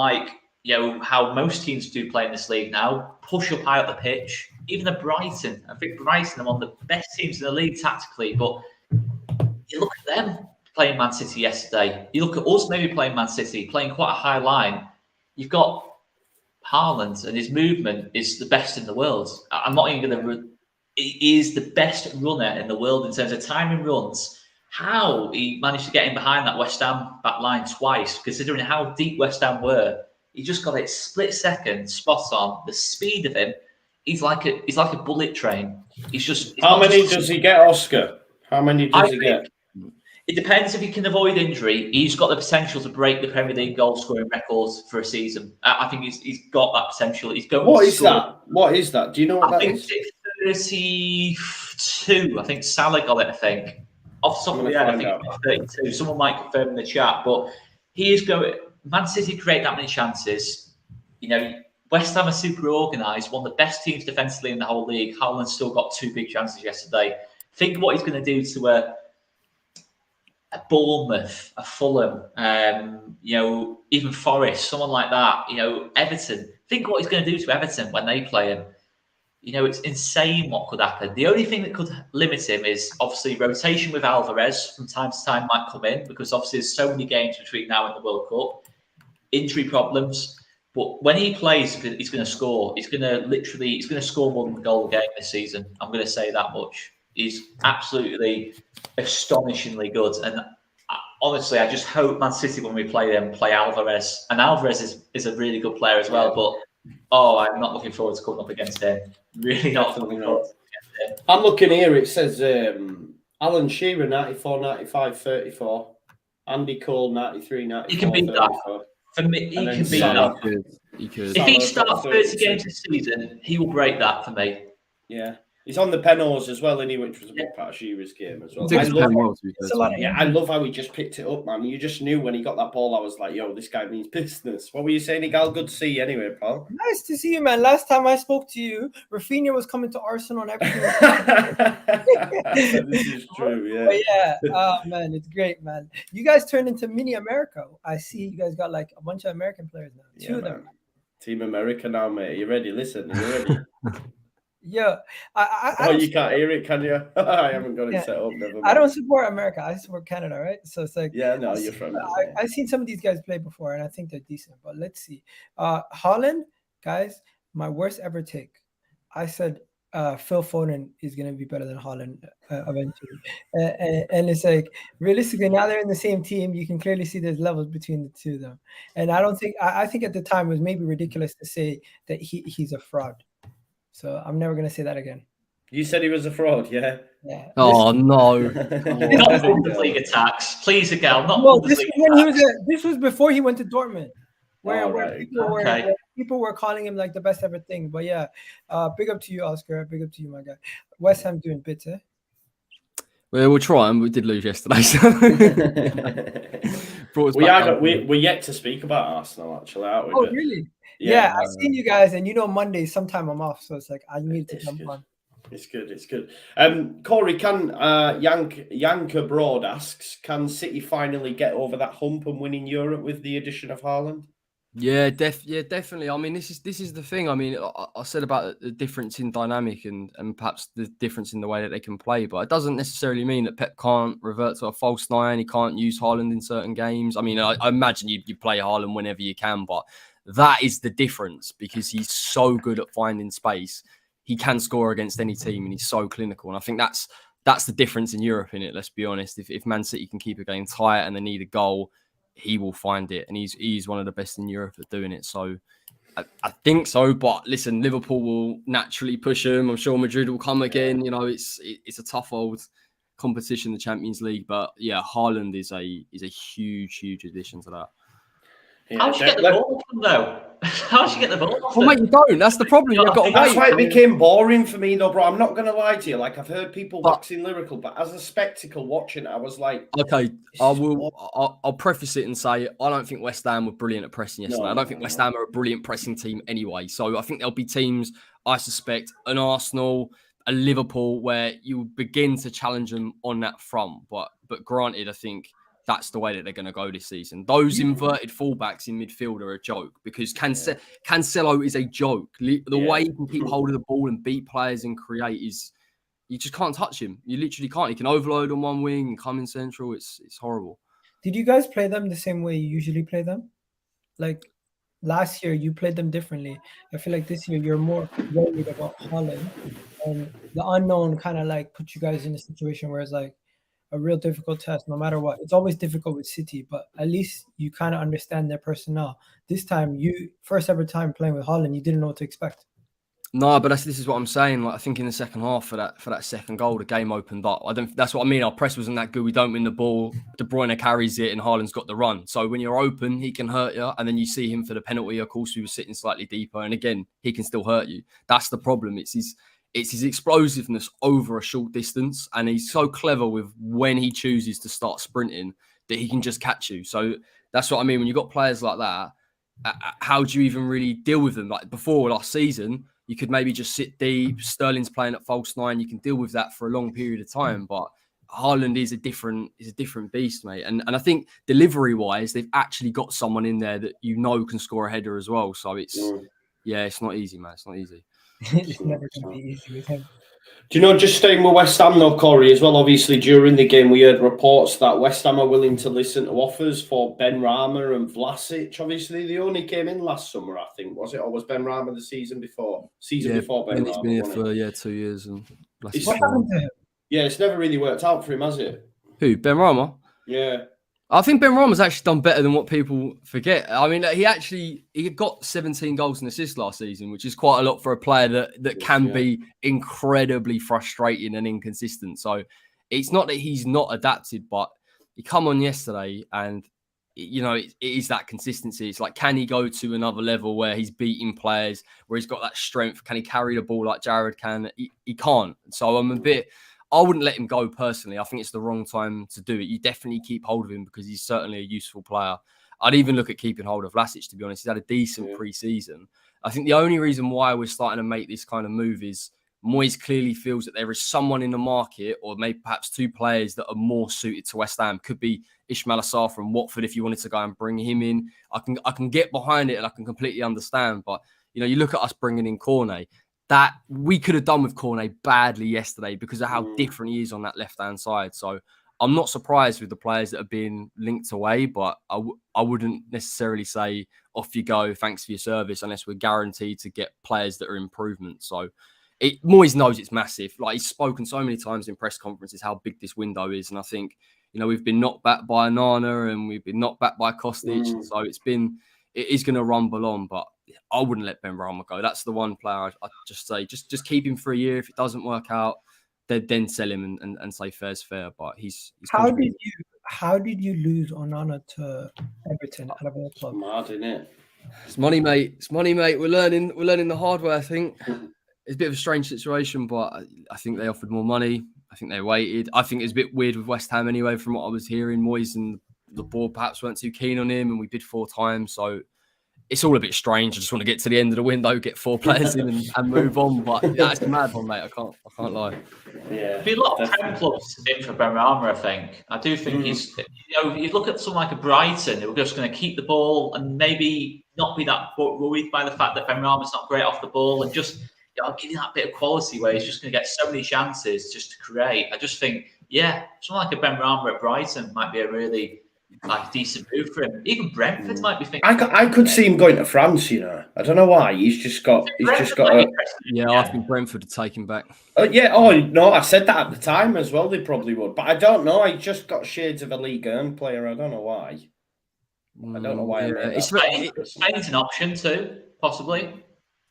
how most teams do play in this league now, push up high up the pitch. Even at Brighton, I think Brighton are one of the best teams in the league tactically, but you look at them playing Man City yesterday. You look at us maybe playing Man City, playing quite a high line. You've got Haaland, and his movement is the best in the world. I'm not even going to... He is the best runner in the world in terms of timing runs. How he managed to get in behind that West Ham back line twice, considering how deep West Ham were. He just got it split second, spot on. The speed of him, he's like a bullet train. How many does he get, Oscar? How many does he get? It depends if he can avoid injury. He's got the potential to break the Premier League goal scoring records for a season. I think he's got that potential. He's going. What is that? Do you know what that is? 32. I think Salah got it. I think off the top of my head, I think it's 32. Someone might confirm in the chat, but he is going. Man City create that many chances. West Ham are super organised, one of the best teams defensively in the whole league. Haaland still got 2 big chances yesterday. Think what he's going to do to a Bournemouth, a Fulham, even Forest, someone like that. Everton. Think what he's going to do to Everton when they play him. It's insane what could happen. The only thing that could limit him is obviously rotation with Alvarez from time to time might come in, because obviously there's so many games between now and the World Cup. Injury problems. But when he plays, he's going to score. He's going to score more than a goal a game this season. I'm going to say that much. He's absolutely astonishingly good. And honestly, I just hope Man City, when we play them, play Alvarez. And Alvarez is a really good player as well. But, I'm not looking forward to coming up against him. Really not looking forward to against him. I'm looking here. It says Alan Shearer, 94, 95, 34. Andy Cole, 93, 94, he can beat 34. That. For me, he can beat that. He could. If he starts 30 games this season, he will break that for me. Yeah. He's on the penalties as well, which was a big part of Shearer's game as well. I love how he just picked it up, man. You just knew when he got that ball, I was like, yo, this guy means business. What were you saying, Igal? Good to see you anyway, pal. Nice to see you, man. Last time I spoke to you, Rafinha was coming to Arsenal and everything. This is true, yeah. But yeah, oh, man, it's great, man. You guys turned into mini America. I see you guys got like a bunch of American players now. Two of them. Team America now, mate. Are you ready? Listen, are you ready? Yeah, you can't hear it, can you? I haven't got it set up. I don't support America. I support Canada, right? So it's like, you're from. I've seen some of these guys play before, and I think they're decent. But let's see. Haaland, guys, my worst ever take. I said Phil Foden is going to be better than Haaland eventually, and it's like realistically now they're in the same team. You can clearly see there's levels between the two of them, and I think at the time it was maybe ridiculous to say that he's a fraud. So I'm never going to say that again. You said he was a fraud, yeah? Yeah. Oh, no. Not Bundesliga attacks. Please, again. This was before he went to Dortmund, where people were calling him like the best ever thing. But yeah, big up to you, Oscar. Big up to you, my guy. West Ham doing bits, eh? Well, we'll try, and we did lose yesterday. So. We're yet to speak about Arsenal, actually, aren't we? Oh, really? Yeah, I've seen you guys, and Mondays, sometime I'm off, so it's like I need to jump on. It's good. It's good. Corey, can Yank Abroad asks, can City finally get over that hump and win in Europe with the addition of Haaland? Yeah, definitely. I mean, this is the thing. I mean, I said about the difference in dynamic and perhaps the difference in the way that they can play, but it doesn't necessarily mean that Pep can't revert to a false nine. He can't use Haaland in certain games. I mean, I imagine you play Haaland whenever you can, but that is the difference because he's so good at finding space. He can score against any team, and he's so clinical. And I think that's the difference in Europe. In it, let's be honest. If Man City can keep a game tight and they need a goal, he will find it, and he's one of the best in Europe at doing it. So I think so. But listen, Liverpool will naturally push him. I'm sure Madrid will come again. You know, it's a tough old competition, the Champions League. But yeah, Haaland is a huge addition to that. Yeah, how should you get the ball from though? How should you get the ball off? Well, mate, you don't. That's the problem. You've got to That's wait. why it became boring for me, though, bro. I'm not going to lie to you. Like, I've heard people waxing lyrical, but as a spectacle watching it, I was like, okay, I'll preface it and say I don't think West Ham were brilliant at pressing yesterday. I don't think West Ham are a brilliant pressing team anyway. So I think there'll be teams, I suspect, an Arsenal, a Liverpool, where you begin to challenge them on that front. But granted, I think that's the way that they're going to go this season. Those inverted fullbacks in midfield are a joke because Cancelo is a joke. The way he can keep hold of the ball and beat players and create is, you just can't touch him. You literally can't. He can overload on one wing and come in central. It's horrible. Did you guys play them the same way you usually play them? Like last year, you played them differently. I feel like this year you're more worried about Haaland, and the unknown kind of like put you guys in a situation where it's like a real difficult test, no matter what. It's always difficult with City, but at least you kind of understand their personnel. This time, you first ever time playing with Haaland, you didn't know what to expect. No, but this is what I'm saying. Like, I think in the second half for that second goal, the game opened up. That's what I mean. Our press wasn't that good. We don't win the ball. De Bruyne carries it, and Haaland's got the run. So when you're open, he can hurt you, and then you see him for the penalty. Of course, we were sitting slightly deeper, and again, he can still hurt you. That's the problem. It's his explosiveness over a short distance, and he's so clever with when he chooses to start sprinting that he can just catch you. So that's what I mean. When you've got players like that, how do you even really deal with them? Like before last season, you could maybe just sit deep. Sterling's playing at false nine. You can deal with that for a long period of time. But Haaland is a different beast, mate. And I think delivery-wise, they've actually got someone in there that can score a header as well. So it's not easy, man. It's not easy. It's never going to be easy with him. Do you know, just staying with West Ham though, Corey, as well, obviously during the game we heard reports that West Ham are willing to listen to offers for Ben Rama and Vlasic. Obviously, they only came in last summer, I think, was it? Or was Ben Rama the season before? Before Ben Rama. He's been here for 2 years. And what happened to him? Yeah, it's never really worked out for him, has it? Who, Ben Rama? Yeah. I think Ben Rama's actually done better than what people forget. I mean, he got 17 goals and assists last season, which is quite a lot for a player that can be incredibly frustrating and inconsistent. So it's not that he's not adapted, but he come on yesterday and, it is that consistency. It's like, can he go to another level where he's beating players, where he's got that strength? Can he carry the ball like Jared can? He can't. So I wouldn't let him go personally. I think it's the wrong time to do it. You definitely keep hold of him because he's certainly a useful player. I'd even look at keeping hold of Vlasic, to be honest. He's had a decent pre-season. I think the only reason why we're starting to make this kind of move is Moyes clearly feels that there is someone in the market, or maybe perhaps two players that are more suited to West Ham. Could be Ismail Assar from Watford if you wanted to go and bring him in. I can get behind it and I can completely understand. But, you look at us bringing in Cornet. That we could have done with Cornet badly yesterday because of how different he is on that left-hand side. So I'm not surprised with the players that are being linked away, but I wouldn't necessarily say off you go, thanks for your service, unless we're guaranteed to get players that are improvements. So Moyes knows it's massive. Like, he's spoken so many times in press conferences how big this window is. And I think, we've been knocked back by Nana and we've been knocked back by Kostic. So it is going to rumble on, but I wouldn't let Ben Rama go. That's the one player I'd just say, just keep him for a year. If it doesn't work out, then sell him and say fair's fair. But he's how did you lose Onana to Everton out of all clubs? Mad, isn't it? It's money, mate. We're learning the hard way, I think. It's a bit of a strange situation, but I think they offered more money. I think they waited. I think it's a bit weird with West Ham anyway, from what I was hearing. Moyes and the board perhaps weren't too keen on him, and we bid 4 times. So it's all a bit strange. I just want to get to the end of the window, get 4 players in and move on. But that's a mad one, mate. I can't lie. Yeah, there'll be a lot of Prem clubs in for Benrahma, I think. I do think he's, you look at someone like a Brighton who are just going to keep the ball and maybe not be that worried by the fact that Benrahma's not great off the ball and just give you that bit of quality where he's just going to get so many chances just to create. I just think, someone like a Benrahma at Brighton might be a really decent move for him. Even Brentford might be thinking. I could see him going to France. I don't know why. He's just got. I think Brentford would take him back. Oh no, I said that at the time as well. They probably would, but I don't know. He just got shades of a League One player. I don't know why. I don't know why. Spain's an option too, possibly.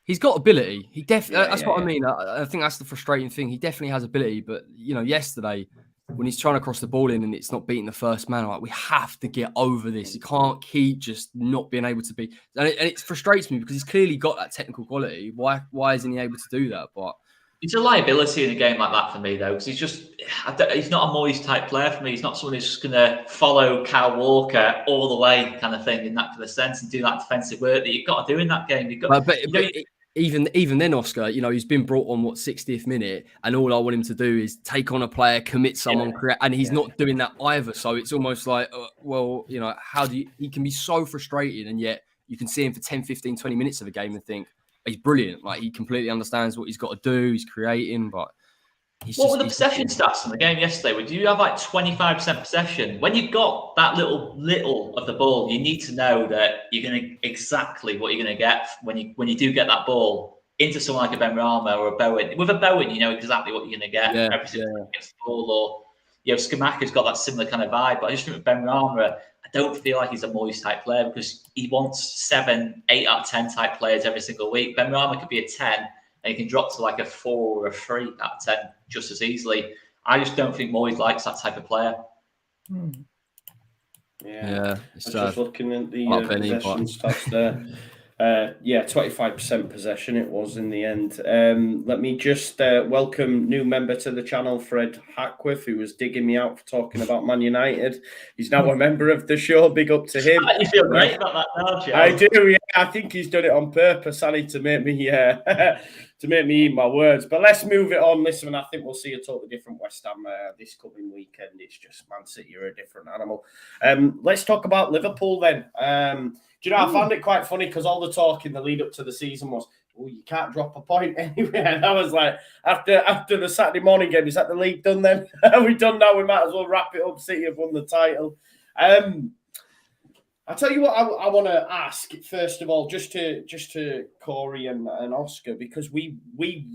He's got ability. He definitely. That's what I mean. I think that's the frustrating thing. He definitely has ability, but yesterday, when he's trying to cross the ball in and it's not beating the first man, we have to get over this. He can't keep just not being able to be. And it frustrates me because he's clearly got that technical quality. Why isn't he able to do that? But it's a liability in a game like that for me, though, because he's not a Moyes type player for me. He's not someone who's just going to follow Kyle Walker all the way kind of thing in that kind of sense and do that defensive work that you've got to do in that game. Even then, Oscar, he's been brought on 60th minute, and all I want him to do is take on a player, commit someone, create, and he's not doing that either. So it's almost like, how do you? He can be so frustrated, and yet you can see him for 10, 15, 20 minutes of a game and think he's brilliant. Like he completely understands what he's got to do. He's creating, but what were the possession stats in the game yesterday? Would you have 25% possession? When you've got that little of the ball, you need to know that you're going to exactly what you're going to get when you do get that ball into someone like a Benrahma or a Bowen. With a Bowen, you know exactly what you're going to get every single time against the ball. Or Skamaka's got that similar kind of vibe. But I just think with Benrahma, I don't feel like he's a Moyes type player because he wants 7, 8 out of 10 type players every single week. Benrahma could be a 10. And he can drop to like a 4 or a 3 out of 10 just as easily. I just don't think Moyes likes that type of player. I'm just looking at the possession stats there. 25% possession it was in the end. Let me just welcome new member to the channel, Fred Hackworth, who was digging me out for talking about Man United. He's now a member of the show. Big up to him. You feel great about that now, Joe. I do, yeah. I think he's done it on purpose, Annie, to make me eat my words. But let's move it on. Listen, I think we'll see a totally different West Ham this coming weekend. It's just Man City are a different animal. Let's talk about Liverpool then. Do you know, I found it quite funny because all the talk in the lead up to the season was, you can't drop a point anywhere. And I was like, after the Saturday morning game, is that the league done then? Are we done now? We might as well wrap it up. City have won the title. I'll tell you what I want to ask, first of all, just to Corey and Oscar, because we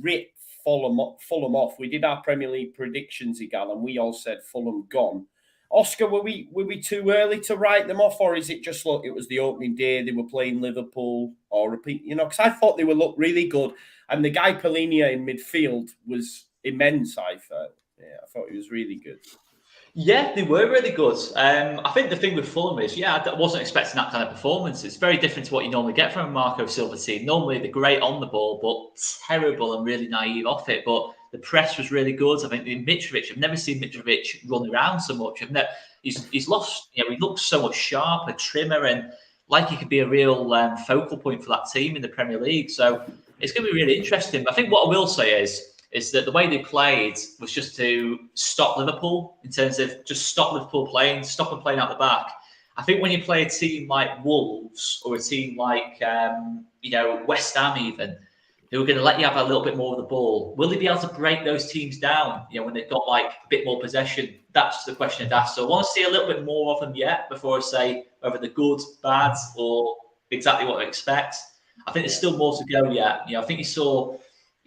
ripped Fulham off. We did our Premier League predictions, Igal, and we all said Fulham gone. Oscar, were we too early to write them off, or is it just look? It was the opening day, they were playing Liverpool, or repeat? Because I thought they would look really good, and the guy Palhinha in midfield was immense. I thought he was really good. Yeah, they were really good. I think the thing with Fulham is, I wasn't expecting that kind of performance. It's very different to what you normally get from a Marco Silva team. Normally, they're great on the ball, but terrible and really naive off it. But the press was really good. I think Mitrovic, I've never seen Mitrovic run around so much. He's lost, he looks so much sharper, trimmer, and like he could be a real focal point for that team in the Premier League. So it's going to be really interesting. But I think what I will say is that the way they played was just to stop Liverpool, in terms of just stop Liverpool playing, stop them playing out the back. I think when you play a team like Wolves or a team like West Ham even, who are going to let you have a little bit more of the ball, will they be able to break those teams down? When they've got like a bit more possession. That's the question I'd ask. So I want to see a little bit more of them yet before I say whether they're good, bad, or exactly what I expect. I think there's still more to go yet. I think you saw.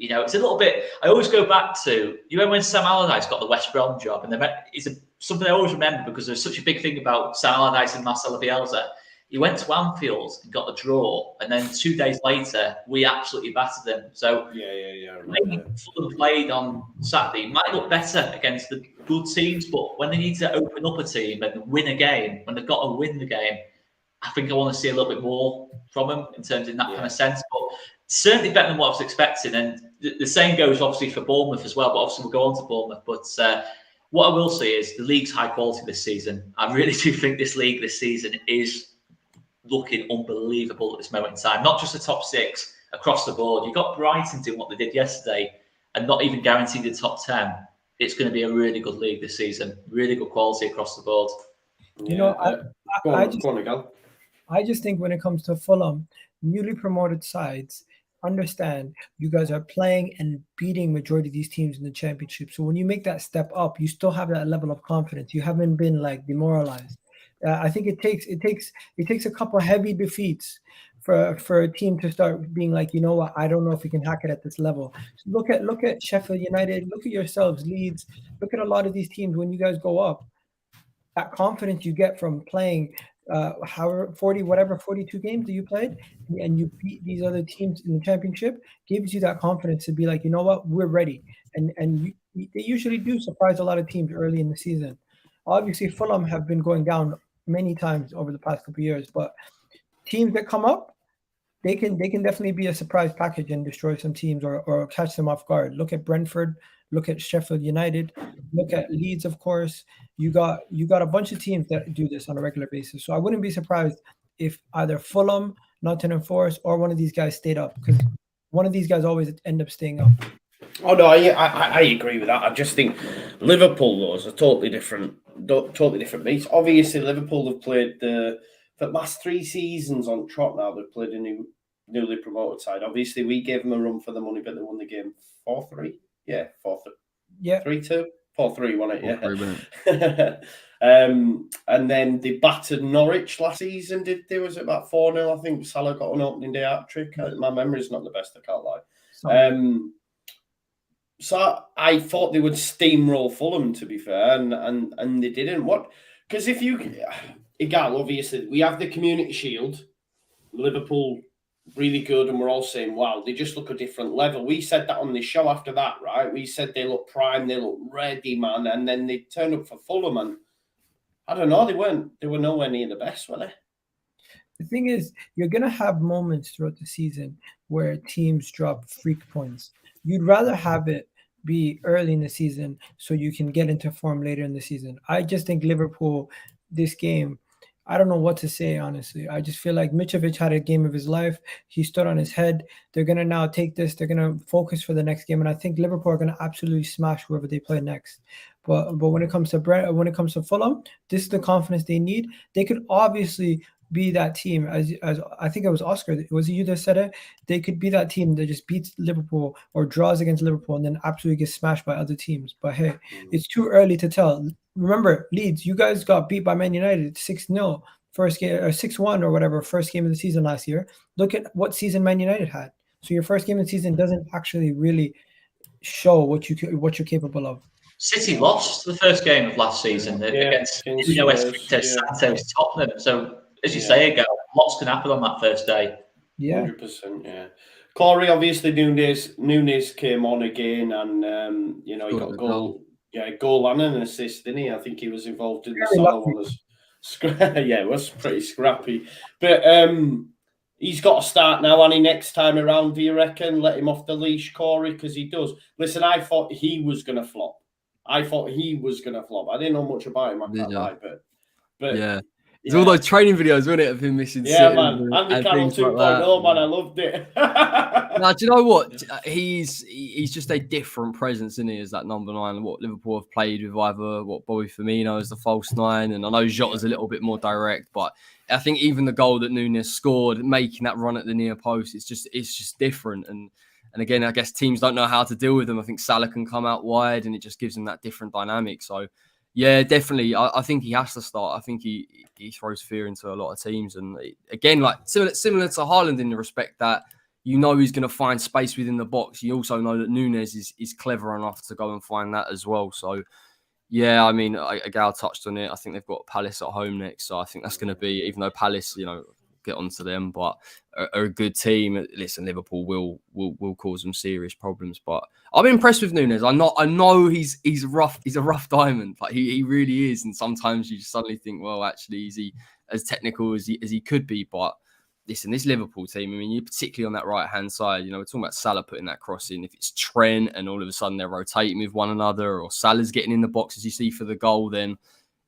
It's a little bit. I always go back to when Sam Allardyce got the West Brom job, and it's something I always remember because there's such a big thing about Sam Allardyce and Marcelo Bielsa. He went to Anfield and got the draw, and then 2 days later we absolutely battered them. So when Fulham played on Saturday, it might look better against the good teams, but when they need to open up a team and win a game, when they've got to win the game, I think I want to see a little bit more from them in terms in that kind of sense. But certainly better than what I was expecting. And the same goes obviously for Bournemouth as well, but obviously we'll go on to Bournemouth. But what I will say is the league's high quality this season. I really do think this league this season is looking unbelievable at this moment in time. Not just the top 6 across the board. You've got Brighton doing what they did yesterday and not even guaranteed the top 10. It's going to be a really good league this season. Really good quality across the board. You know, I just think when it comes to Fulham, newly promoted sides, understand you guys are playing and beating majority of these teams in the championship. So when you make that step up, you still have that level of confidence. You haven't been like demoralized. I think it takes a couple of heavy defeats for a team to start being like, you know what, I don't know if we can hack it at this level. So look at Sheffield United, look at yourselves, Leeds, look at a lot of these teams when you guys go up. That confidence you get from playing however 42 games that you played and you beat these other teams in the championship gives you that confidence to be like, you know what, we're ready. And they usually do surprise a lot of teams early in the season. Obviously, Fulham have been going down many times over the past couple of years, but teams that come up, they can definitely be a surprise package and destroy some teams or catch them off guard. Look at Brentford, look at Sheffield United, look at Leeds, of course. You got a bunch of teams that do this on a regular basis. So I wouldn't be surprised if either Fulham, Nottingham Forest, or one of these guys stayed up, because one of these guys always end up staying up. Oh no, I agree with that. I just think Liverpool though is a totally different beast. Obviously, Liverpool have played for the last 3 seasons on trot now. They've played a newly promoted side. Obviously, we gave them a run for the money, but they won the game 4-3. Yeah, 4-3. Yeah, 3-2. 4-3, wasn't it? Yeah. And then they battered Norwich last season. Did they? Was it about 4-0? I think Salah got an opening day hat-trick. My memory's not the best, I can't lie. So I thought they would steamroll Fulham, to be fair, and they didn't. Because if you, Igal, obviously, we have the Community Shield, Liverpool really good, and we're all saying, wow, they just look a different level. We said that on the show after that, right? We said they look prime, they look ready, man, and then they turned up for Fulham, and I don't know, they were nowhere near the best, were they? The thing is, you're going to have moments throughout the season where teams drop freak points. You'd rather have it be early in the season so you can get into form later in the season. I just think Liverpool, this game, I don't know what to say, honestly. I just feel like Mitrovic had a game of his life. He stood on his head. They're going to now take this. They're going to focus for the next game. And I think Liverpool are going to absolutely smash whoever they play next. But when it comes to Fulham, this is the confidence they need. They could obviously be that team, as I think it was Oscar, was it you that said it? They could be that team that just beats Liverpool or draws against Liverpool and then absolutely gets smashed by other teams. But hey, it's too early to tell. Remember, Leeds, you guys got beat by Man United 6-0 first game, or 6-1 or whatever, first game of the season last year. Look at what season Man United had. So your first game of the season doesn't actually really show what you're capable of. City lost the first game of last season against Santos Tottenham. So as you say, again, lots can happen on that first day. Yeah, 100%. Yeah, Corey, obviously Nunes came on again, and he got a goal. Yeah, goal and an assist, didn't he? I think he was involved in the Salah one. Yeah, it was pretty scrappy. But he's got to start now, and next time around, do you reckon? Let him off the leash, Corey, because he does. Listen, I thought he was going to flop. I didn't know much about him, I can't lie, but yeah. It's all those training videos, wasn't it, of him missing man. Andy Carroll 2.0, man. I loved it. Now, do you know what? He's just a different presence, isn't he, as that number 9. What Liverpool have played with either Bobby Firmino as the false 9, and I know Jota's a little bit more direct, but I think even the goal that Nunes scored, making that run at the near post, it's just different. And again, I guess teams don't know how to deal with them. I think Salah can come out wide, and it just gives them that different dynamic. So, yeah, definitely. I think he has to start. I think he throws fear into a lot of teams. And again, like similar to Haaland in the respect that you know he's going to find space within the box. You also know that Nunes is clever enough to go and find that as well. So, yeah, I mean, Gal touched on it. I think they've got Palace at home next. So I think that's going to be, even though Palace, get onto them, but are a good team. Listen, Liverpool will cause them serious problems, but I'm impressed with Nunes. I know he's a rough diamond, like he really is. And sometimes you just suddenly think, well, actually, is he as technical as he could be? But listen, this Liverpool team, I mean, you're particularly on that right hand side. We're talking about Salah putting that cross in. If it's Trent and all of a sudden they're rotating with one another, or Salah's getting in the box as you see for the goal, then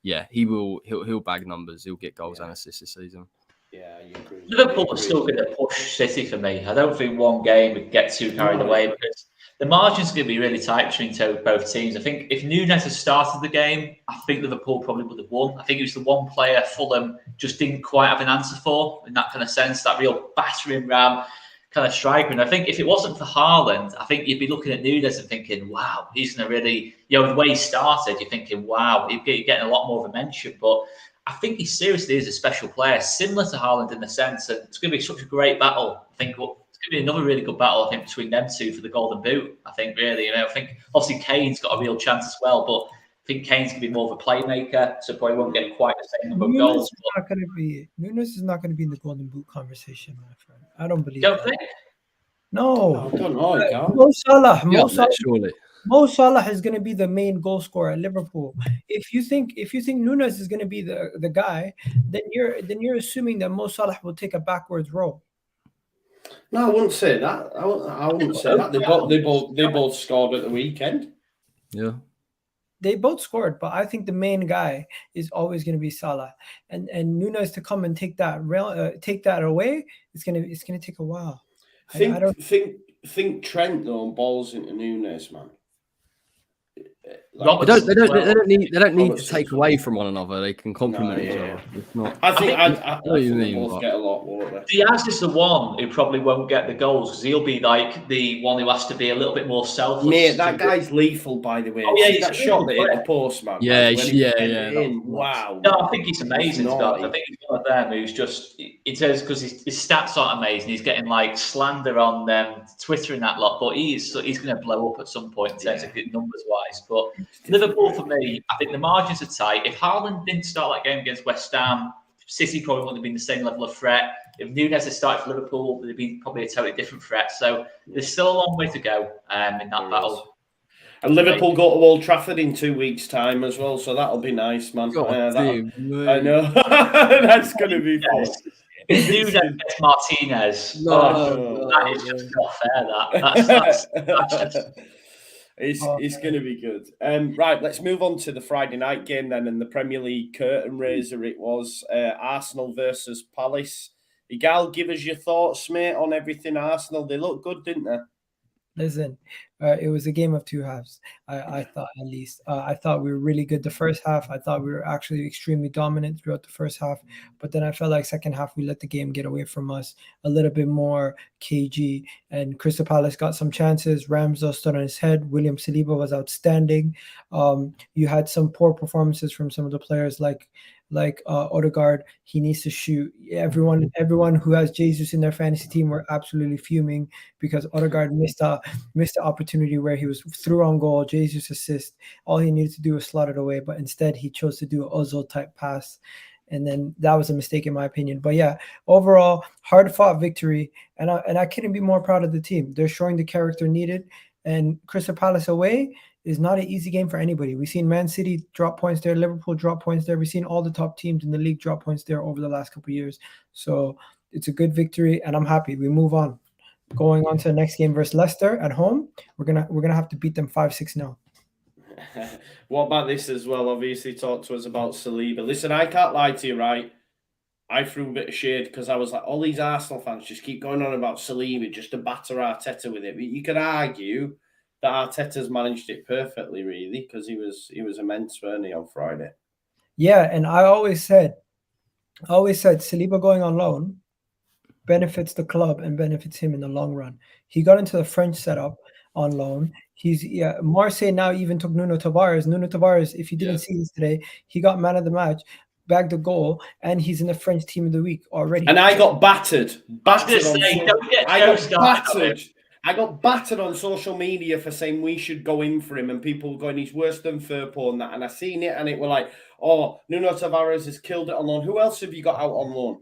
yeah, he'll bag numbers. He'll get goals and assists this season. Yeah, you agree. Liverpool are still going to push City for me. I don't think one game would get too carried away because the margin's going to be really tight between both teams. I think if Núñez had started the game, I think Liverpool probably would have won. I think it was the one player Fulham just didn't quite have an answer for in that kind of sense, that real battering ram kind of striker. And I think if it wasn't for Haaland, I think you'd be looking at Núñez and thinking, wow, he's going to really, the way he started, you're thinking, wow, you're getting a lot more of a mention. But I think he seriously is a special player, similar to Haaland in the sense that it's going to be such a great battle. I think it's going to be another really good battle, I think, between them two for the Golden Boot. I think, really. I think, obviously, Kane's got a real chance as well, but I think Kane's going to be more of a playmaker, so probably won't get quite the same number of goals. Núñez is not going to be in the Golden Boot conversation, my friend. I don't believe Don't that. think? No. I don't know. Mo Salah. Surely. Mo Salah is going to be the main goal scorer at Liverpool. If you think Núñez is going to be the guy, then you're assuming that Mo Salah will take a backwards role. No, I wouldn't say that. I wouldn't say that. They both scored at the weekend. Yeah. They both scored, but I think the main guy is always going to be Salah, and Núñez to come and take that away. It's gonna take a while. Think Trent though balls into Núñez, man. They don't need to take away from one another. They can complement each other. It's not. I think they both get a lot more. Diaz is the one who probably won't get the goals because he'll be like the one who has to be a little bit more selfless. Mate, that guy's lethal, by the way. Oh, yeah, see that shot that hit the post, man. Yeah. Wow. No, I think he's amazing. I think he's one of them who's just, it says, because his stats aren't amazing. He's getting like slander on Twitter and that lot, but he's going to blow up at some point in terms of numbers wise. But Liverpool, for me, I think the margins are tight. If Haaland didn't start that game against West Ham, City probably wouldn't have been the same level of threat. If Núñez had started for Liverpool, it would have been probably a totally different threat. So there's still a long way to go in that battle. And Liverpool go to Old Trafford in 2 weeks' time as well, so that'll be nice, man. I know. That's going to be fun. If Núñez gets Martinez, that is just not fair. That's just... It's going to be good. Right, let's move on to the Friday night game then, and the Premier League curtain raiser it was. Arsenal versus Palace. Igal, give us your thoughts, mate, on everything Arsenal. They look good, didn't they? Listen, it was a game of two halves. I thought, at least. I thought we were really good the first half. I thought we were actually extremely dominant throughout the first half. But then I felt like second half, we let the game get away from us a little bit more cagey. And Crystal Palace got some chances. Ramsdale stood on his head. William Saliba was outstanding. You had some poor performances from some of the players like Odegaard. He needs to shoot. Everyone who has Jesus in their fantasy team were absolutely fuming because Odegaard missed the opportunity where he was through on goal. Jesus assist. All he needed to do was slot it away, but instead he chose to do an Ozil type pass. And then that was a mistake in my opinion. But yeah, overall, hard-fought victory. And I couldn't be more proud of the team. They're showing the character needed. And Crystal Palace away is not an easy game for anybody. We've seen Man City drop points there, Liverpool drop points there. We've seen all the top teams in the league drop points there over the last couple of years. So it's a good victory, and I'm happy. We move on. Going on to the next game versus Leicester at home, we're gonna have to beat them 5-6-0. What about this as well? Obviously, talk to us about Saliba. Listen, I can't lie to you, right? I threw a bit of shade because I was like, all these Arsenal fans just keep going on about Saliba just to batter Arteta with it. But you could argue that Arteta's managed it perfectly, really, because he was immense, wasn't he, on Friday? Yeah, and I always said Saliba going on loan benefits the club and benefits him in the long run. He got into the French setup on loan. Marseille now even took Nuno Tavares. Nuno Tavares, if you didn't see this today, he got man of the match, bagged a goal, and he's in the French team of the week already. And I got battered. I got battered on social media for saying we should go in for him, and people were going, he's worse than Firpo and that. And I seen it, and it were like, oh, Nuno Tavares has killed it on loan. Who else have you got out on loan?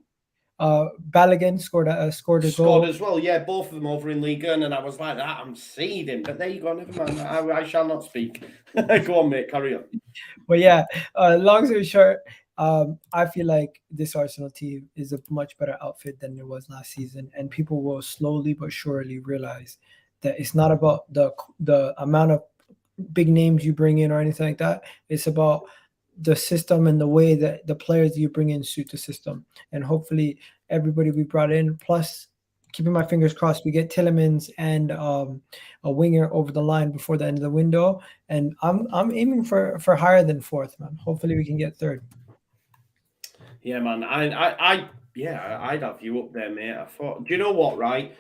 Balogun scored a goal. Scored as well, yeah, both of them over in Ligue 1, and I was like, I'm seething. But there you go, never mind. I shall not speak. Go on, mate, carry on. But yeah, long story short, I feel like this Arsenal team is a much better outfit than it was last season, and people will slowly but surely realize that it's not about the amount of big names you bring in or anything like that. It's about the system and the way that the players you bring in suit the system. And hopefully everybody we brought in. Plus, keeping my fingers crossed, we get Tillemans and a winger over the line before the end of the window. And I'm aiming for higher than fourth, man. Hopefully, we can get third. Yeah, man. I'd have you up there, mate. I thought, do you know what, right?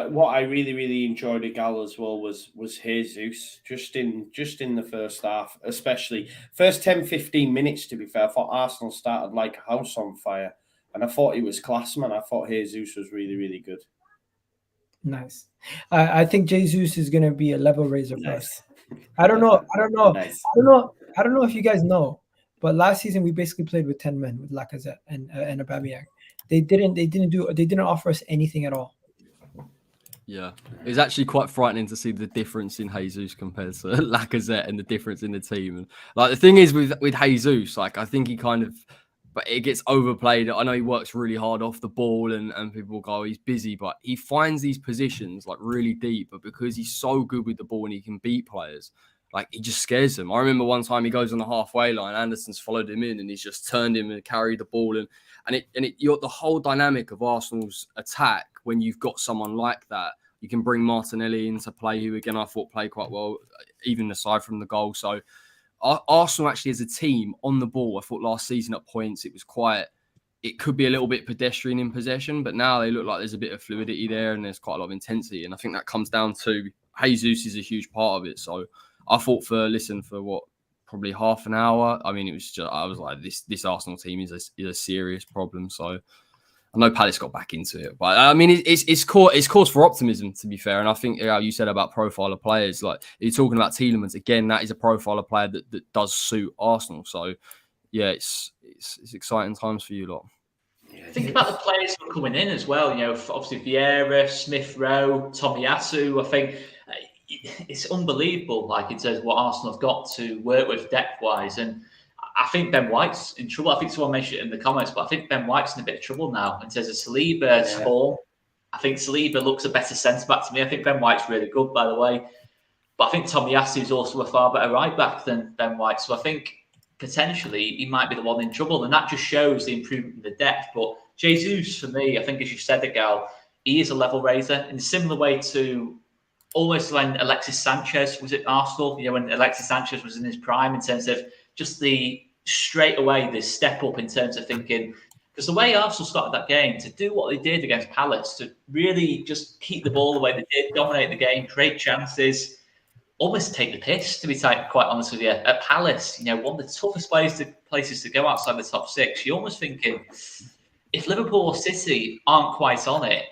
What I really, really enjoyed at Gal as well was Jesus, just in the first half, especially first 10, 15 minutes, to be fair. I thought Arsenal started like a house on fire, and I thought he was class, man. I thought Jesus was really, really good. Nice. I think Jesus is going to be a level raiser for us. I don't know. Nice. I don't know if you guys know, but last season we basically played with 10 men with Lacazette and Aubameyang. They didn't offer us anything at all. Yeah, it's actually quite frightening to see the difference in Jesus compared to Lacazette and the difference in the team. And like the thing is with Jesus, like I think he kind of, but it gets overplayed. I know he works really hard off the ball and people go, oh, he's busy, but he finds these positions like really deep. But because he's so good with the ball and he can beat players, like he just scares them. I remember one time he goes on the halfway line, Anderson's followed him in and he's just turned him and carried the ball. And you're the whole dynamic of Arsenal's attack when you've got someone like that. You can bring Martinelli into play, who again I thought played quite well, even aside from the goal. So Arsenal actually as a team on the ball, I thought last season at points it could be a little bit pedestrian in possession, but now they look like there's a bit of fluidity there and there's quite a lot of intensity. And I think that comes down to Jesus is a huge part of it. So I thought for probably half an hour. I mean, I was like, this Arsenal team is a serious problem. So I know Palace got back into it, but I mean, it's cause for optimism, to be fair. And I think you said about profile of players, like you're talking about Tielemans again. That is a profile of player that does suit Arsenal. So yeah, it's exciting times for you lot. Think about the players who are coming in as well. You know, obviously Vieira, Smith Rowe, Tomiyasu. I think it's unbelievable, like in terms of what Arsenal have got to work with depth-wise. And I think Ben White's in trouble. I think someone mentioned it in the comments, but I think Ben White's in a bit of trouble now in terms of Saliba's form. I think Saliba looks a better centre-back to me. I think Ben White's really good, by the way. But I think Tomiyasu is also a far better right-back than Ben White. So I think potentially he might be the one in trouble. And that just shows the improvement in the depth. But Jesus, for me, I think as you said it, Gal, he is a level raiser in a similar way to almost when Alexis Sanchez was at Arsenal, you know, when Alexis Sanchez was in his prime in terms of just the straight away, this step up in terms of thinking, because the way Arsenal started that game, to do what they did against Palace, to really just keep the ball the way they did, dominate the game, create chances, almost take the piss, to be quite honest with you. At Palace, you know, one of the toughest places to go outside the top six, you're almost thinking, if Liverpool or City aren't quite on it,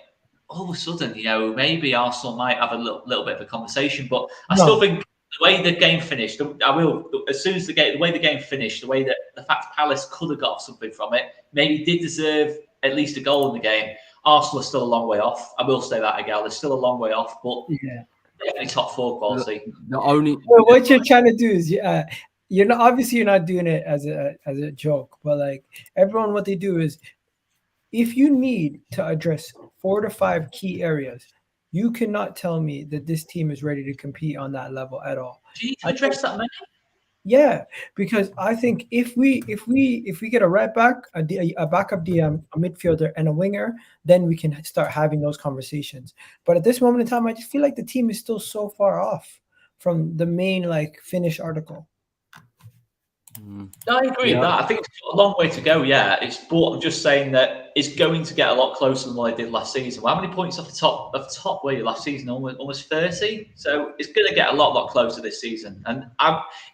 all of a sudden, you know, maybe Arsenal might have a little bit of a conversation. But I still think the way the game finished, as soon as the way the game finished, the way that the fact Palace could have got something from it, maybe did deserve at least a goal in the game. Arsenal are still a long way off. I will say that again. They're still a long way off, but definitely top four quality. What you're trying to do is, you're not doing it as a joke, but like everyone, what they do is, if you need to address 4 to 5 key areas, you cannot tell me that this team is ready to compete on that level at all. Do you need to address that many? Yeah, because I think if we get a right back, a backup DM, a midfielder, and a winger, then we can start having those conversations. But at this moment in time, I just feel like the team is still so far off from the main finished article. I agree with that. I think it's got a long way to go. Yeah, but I'm just saying that it's going to get a lot closer than what they did last season. Well, how many points off the top were you last season? Almost 30. So it's going to get a lot closer this season. And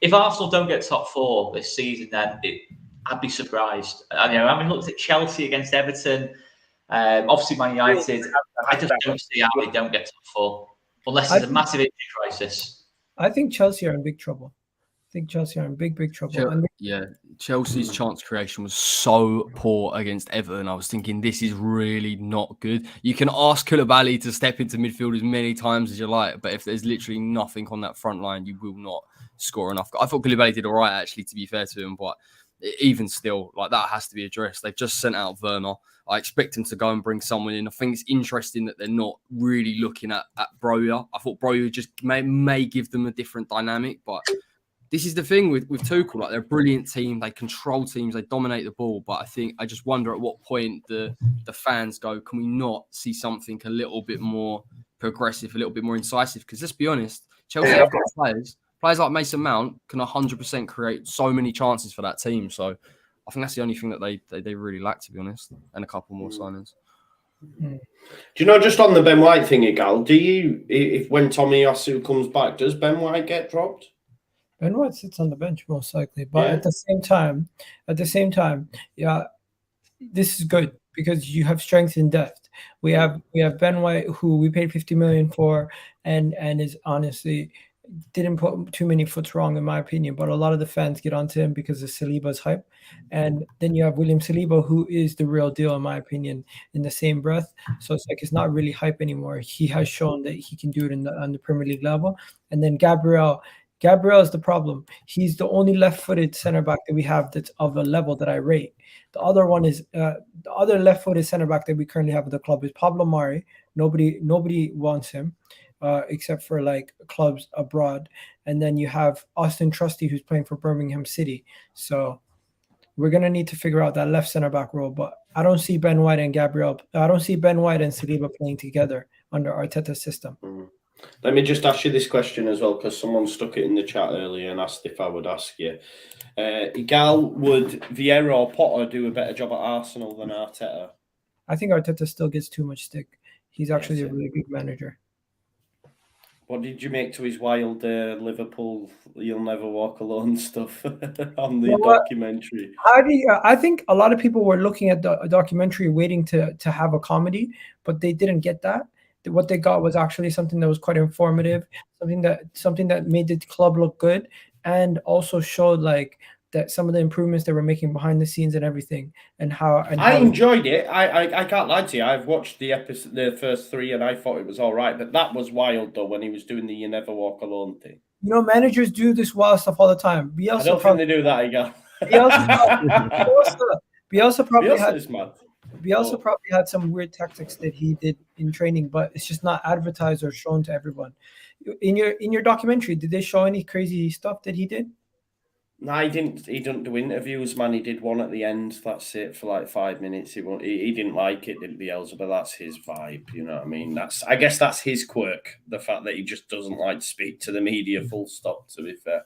if Arsenal don't get top 4 this season, then I'd be surprised. Having looked at Chelsea against Everton, obviously Man United, I just don't see how they don't get top 4 unless there's a massive injury crisis. I think Chelsea are in big trouble. I think Chelsea are in big trouble. Chelsea's chance creation was so poor against Everton. I was thinking, this is really not good. You can ask Koulibaly to step into midfield as many times as you like, but if there's literally nothing on that front line, you will not score enough. I thought Koulibaly did all right, actually, to be fair to him, but even still, that has to be addressed. They've just sent out Werner. I expect them to go and bring someone in. I think it's interesting that they're not really looking at Broja. I thought Broja just may give them a different dynamic, but this is the thing with Tuchel. Like, they're a brilliant team. They control teams. They dominate the ball. But I just wonder at what point the fans go, can we not see something a little bit more progressive, a little bit more incisive? Because let's be honest, Chelsea have got players like Mason Mount can 100% create so many chances for that team. So I think that's the only thing that they really lack, to be honest, and a couple more signings. Do you know, just on the Ben White thing, Gal, if when Tomiyasu comes back, does Ben White get dropped? Ben White sits on the bench most likely, but at the same time, yeah, this is good because you have strength in depth. We have Ben White, who we paid 50 million for, and is honestly didn't put too many foot wrong in my opinion, but a lot of the fans get onto him because of Saliba's hype. And then you have William Saliba, who is the real deal in my opinion, in the same breath. So it's like it's not really hype anymore. He has shown that he can do it on the Premier League level. And then Gabriel is the problem. He's the only left-footed center back that we have that's of a level that I rate. The other one is the other left-footed center back that we currently have at the club is Pablo Mari. Nobody wants him. Except for like clubs abroad. And then you have Austin Trusty, who's playing for Birmingham City. So we're going to need to figure out that left center back role. But I don't see Ben White and Saliba playing together under Arteta's system. Let me just ask you this question as well, because someone stuck it in the chat earlier and asked if I would ask you. Gal, would Vieira or Potter do a better job at Arsenal than Arteta? I think Arteta still gets too much stick. He's actually a really good manager. What did you make to his wild Liverpool "You'll Never Walk Alone" stuff on the documentary? I think a lot of people were looking at the documentary waiting to have a comedy, but they didn't get that. What they got was actually something that was quite informative, something that made the club look good, and also showed like that some of the improvements they were making behind the scenes and everything, and how. I enjoyed it. I can't lie to you. I've watched the first 3, and I thought it was all right. But that was wild though when he was doing the "You Never Walk Alone" thing. You know, managers do this wild stuff all the time. I don't think they do that again. Bielsa probably had some weird tactics that he did in training, but it's just not advertised or shown to everyone. In your documentary, did they show any crazy stuff that he did? No, he didn't do interviews, man. He did one at the end. That's it for like 5 minutes. He didn't like it, didn't Bielsa, but that's his vibe. You know what I mean? I guess that's his quirk. The fact that he just doesn't like to speak to the media. Full stop. To be fair.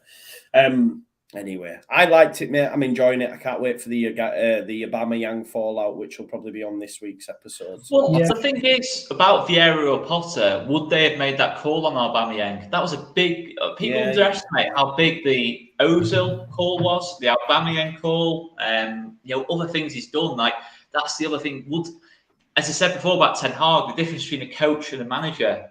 Anyway, I liked it, mate. I'm enjoying it. I can't wait for the Aubameyang fallout, which will probably be on this week's episode. Well, the thing is about Vieira or Potter, would they have made that call on Aubameyang? That was a big. People underestimate how big the Ozil call was, the Aubameyang call, other things he's done. Like that's the other thing. As I said before about Ten Hag, the difference between a coach and a manager.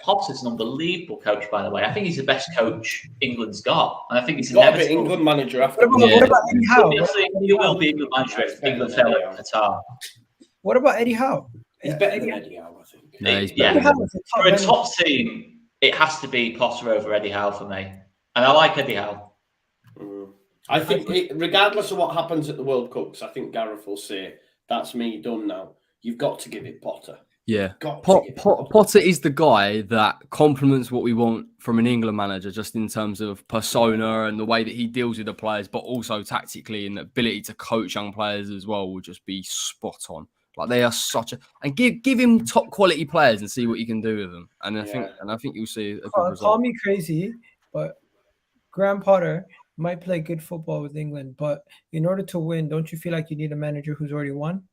Potter's an unbelievable coach, by the way. I think he's the best coach England's got, and I think he's got to be England manager after. What about Eddie Howe? He will be England manager if England fell at Qatar. What about Eddie Howe? He's better than Eddie Howe, I think. For a top team, it has to be Potter over Eddie Howe for me, and I like Eddie Howe. I think, regardless of what happens at the World Cups, I think Gareth will say that's me done now. You've got to give it Potter. Yeah, Potter is the guy that complements what we want from an England manager, just in terms of persona and the way that he deals with the players, but also tactically and the ability to coach young players as well will just be spot on. Like they are and give him top quality players and see what you can do with them. And I think you'll see a good result. Call me crazy, but Graham Potter might play good football with England, but in order to win, don't you feel like you need a manager who's already won?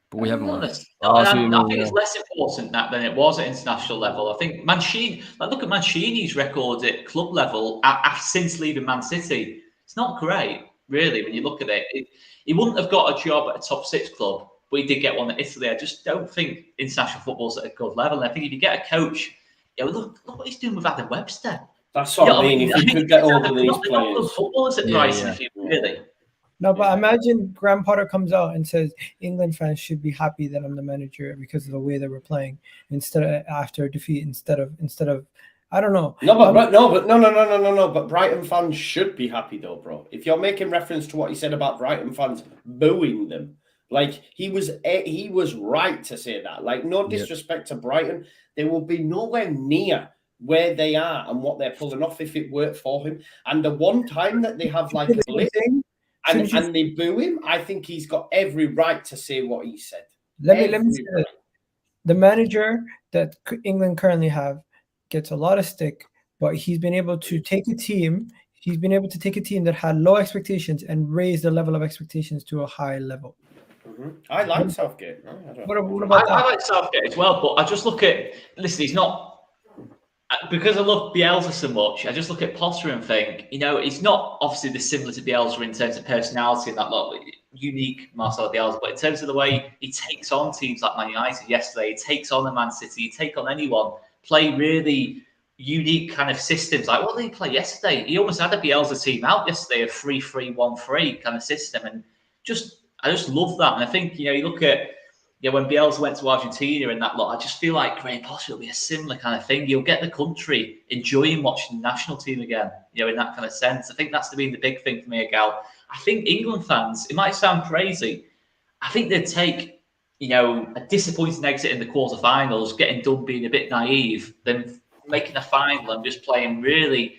But we haven't won. I think it's less important than it was at international level. I think Mancini, look at Mancini's record at club level since leaving Man City. It's not great, really, when you look at it. He wouldn't have got a job at a top 6 club, but he did get one at Italy. I just don't think international football's at a good level. And I think if you get a coach, look what he's doing with Adam Webster. That's what I mean. If you could get all of these players. Footballers at Brighton, really. No, but imagine Graham Potter comes out and says England fans should be happy that I'm the manager because of the way that we're playing instead of after a defeat instead of I don't know. But Brighton fans should be happy though, bro. If you're making reference to what he said about Brighton fans booing them, like he was right to say that. Like no disrespect to Brighton, they will be nowhere near where they are and what they're pulling off if it worked for him. And the one time that they have like a blip and they boo him, I think he's got every right to say what he said. Let me say that the manager that England currently have gets a lot of stick, but he's been able to take a team. He's been able to take a team that had low expectations and raise the level of expectations to a high level. I like Southgate. What about that? I like Southgate as well, but I just look at, listen, he's not, because I love Bielsa so much, I just look at Potter and think, you know, he's not obviously similar to Bielsa in terms of personality and that lot, unique Marcelo Bielsa, but in terms of the way he takes on teams like Man United yesterday, he takes on the Man City, he take on anyone, play really unique kind of systems. Like, what did he play yesterday? He almost had a Bielsa team out yesterday, a 3-3-1-3 kind of system, and I just love that. And I think, you know, you look at, you know, when Bielsa went to Argentina and that lot, I just feel like Graham Potter will be a similar kind of thing. You'll get the country enjoying watching the national team again, you know, in that kind of sense. I think that's been the big thing for me, Gal. I think England fans, it might sound crazy, I think they'd take, you know, a disappointing exit in the quarterfinals, getting done being a bit naive, than making a final and just playing really,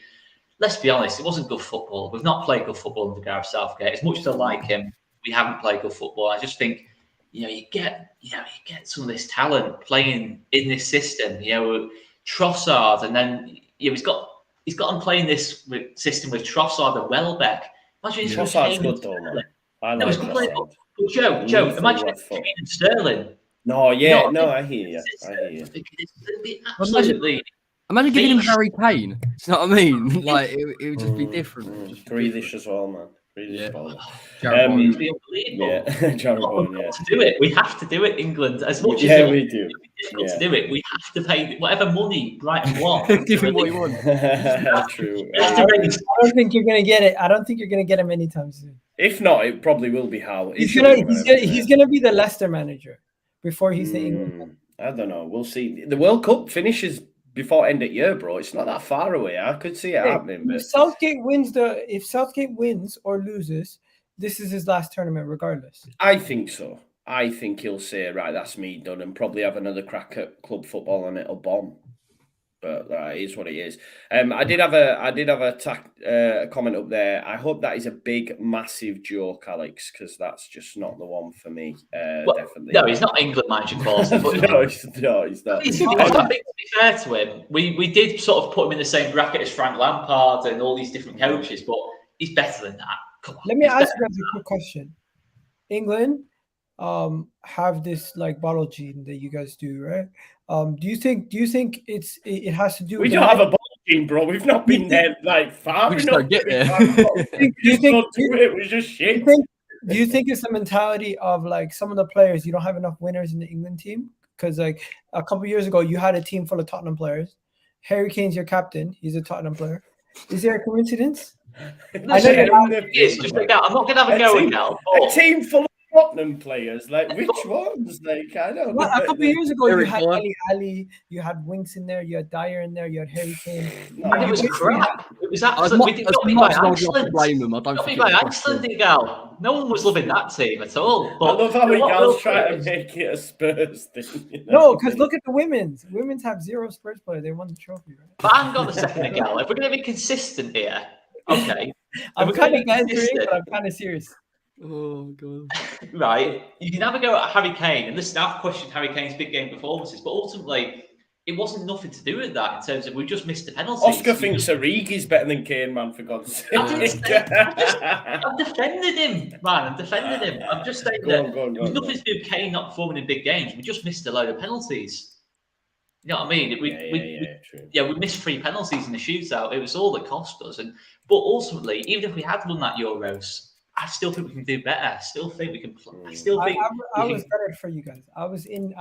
let's be honest, it wasn't good football. We've not played good football under Gareth Southgate. As much as I like him, we haven't played good football. I just think, you know, you get some of this talent playing in this system. You know, Trossard, and then he's got him playing this system with Trossard and Welbeck. Imagine Trossard's good though, man. I like Trossard. Joe, imagine Kane and Sterling. No, yeah, you know, I hear you. It's going to be absolutely. Imagine giving him Harry Kane. You know what I mean? Like it would just be different. Grealish as well, man. Yeah. Jared Bowen, yeah. To do it, we have to do it. England, as much as we do. It's difficult to do it. We have to pay whatever money Brighton want. Give him what he wants. True. I don't think you're gonna get it. I don't think you're gonna get him anytime soon. If not, it probably will be Howard. He's gonna be the Leicester manager before he's the England. I don't know. We'll see. The World Cup finishes before end of year, bro. It's not that far away. I could see it happening. But... If Southgate wins or loses, this is his last tournament, regardless. I think so. I think he'll say, right, that's me done, and probably have another crack at club football and it'll bomb. But it is what it is. I did have a comment up there. I hope that is a big, massive joke, Alex, because that's just not the one for me. Definitely. No, he's not England manager, Paul. No, he's not. To be fair to him, we did sort of put him in the same bracket as Frank Lampard and all these different coaches, but he's better than that. Come on. Let me ask you guys a quick question. England have this like bottle gene that you guys do, right? Do you think it has to do with... We don't have a bottle gene, bro. We've not been there like far enough. Don't get there. We just shit. Do you think it's the mentality of like some of the players, you don't have enough winners in the England team? Because like a couple of years ago, you had a team full of Tottenham players. Harry Kane's your captain. He's a Tottenham player. Is there a coincidence? I'm not going to have a go now. A team full of Tottenham players, like which ones? Like I don't know. A couple of years ago, you had Ali, you had Winks in there, you had Dyer in there, you had Harry Kane. It was crap. It was absolutely. We did not be by Iceland, Gal. No one was loving that team at all. But I love how many Gals try to make it a Spurs thing. You know? No, because look at the women's. Women's have 0 Spurs players. They won the trophy, right? But I haven't got the second, Gal. If we're going to be consistent here, okay. I'm kind of answering, but I'm kind of serious. Oh god! Right, you can have a go at Harry Kane, and listen, I've questioned Harry Kane's big game performances, but ultimately, it wasn't nothing to do with that. In terms of we just missed the penalties. Oscar thinks Origi's better than Kane, man. For God's sake, I've defended him, man. I've defended him. I'm just saying that there's nothing to do with Kane not performing in big games. We just missed a load of penalties. You know what I mean? We missed 3 penalties in the shootout. It was all that cost us. But ultimately, even if we had won that Euros, I still think we can do better. I still think we can play. I was better for you guys. I was in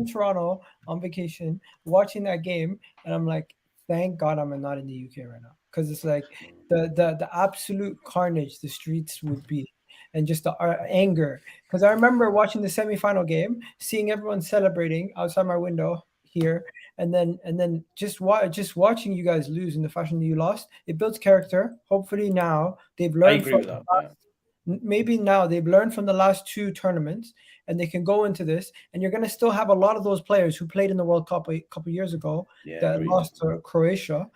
Toronto on vacation watching that game, and I'm like, thank God I'm not in the UK right now, because it's like the absolute carnage the streets would be, and just the anger. Because I remember watching the semifinal game, seeing everyone celebrating outside my window here, and then just watching you guys lose in the fashion that you lost. It builds character. Hopefully now they've learned. Maybe now they've learned from the last 2 tournaments, and they can go into this, and you're going to still have a lot of those players who played in the World Cup a couple years ago that lost to Croatia,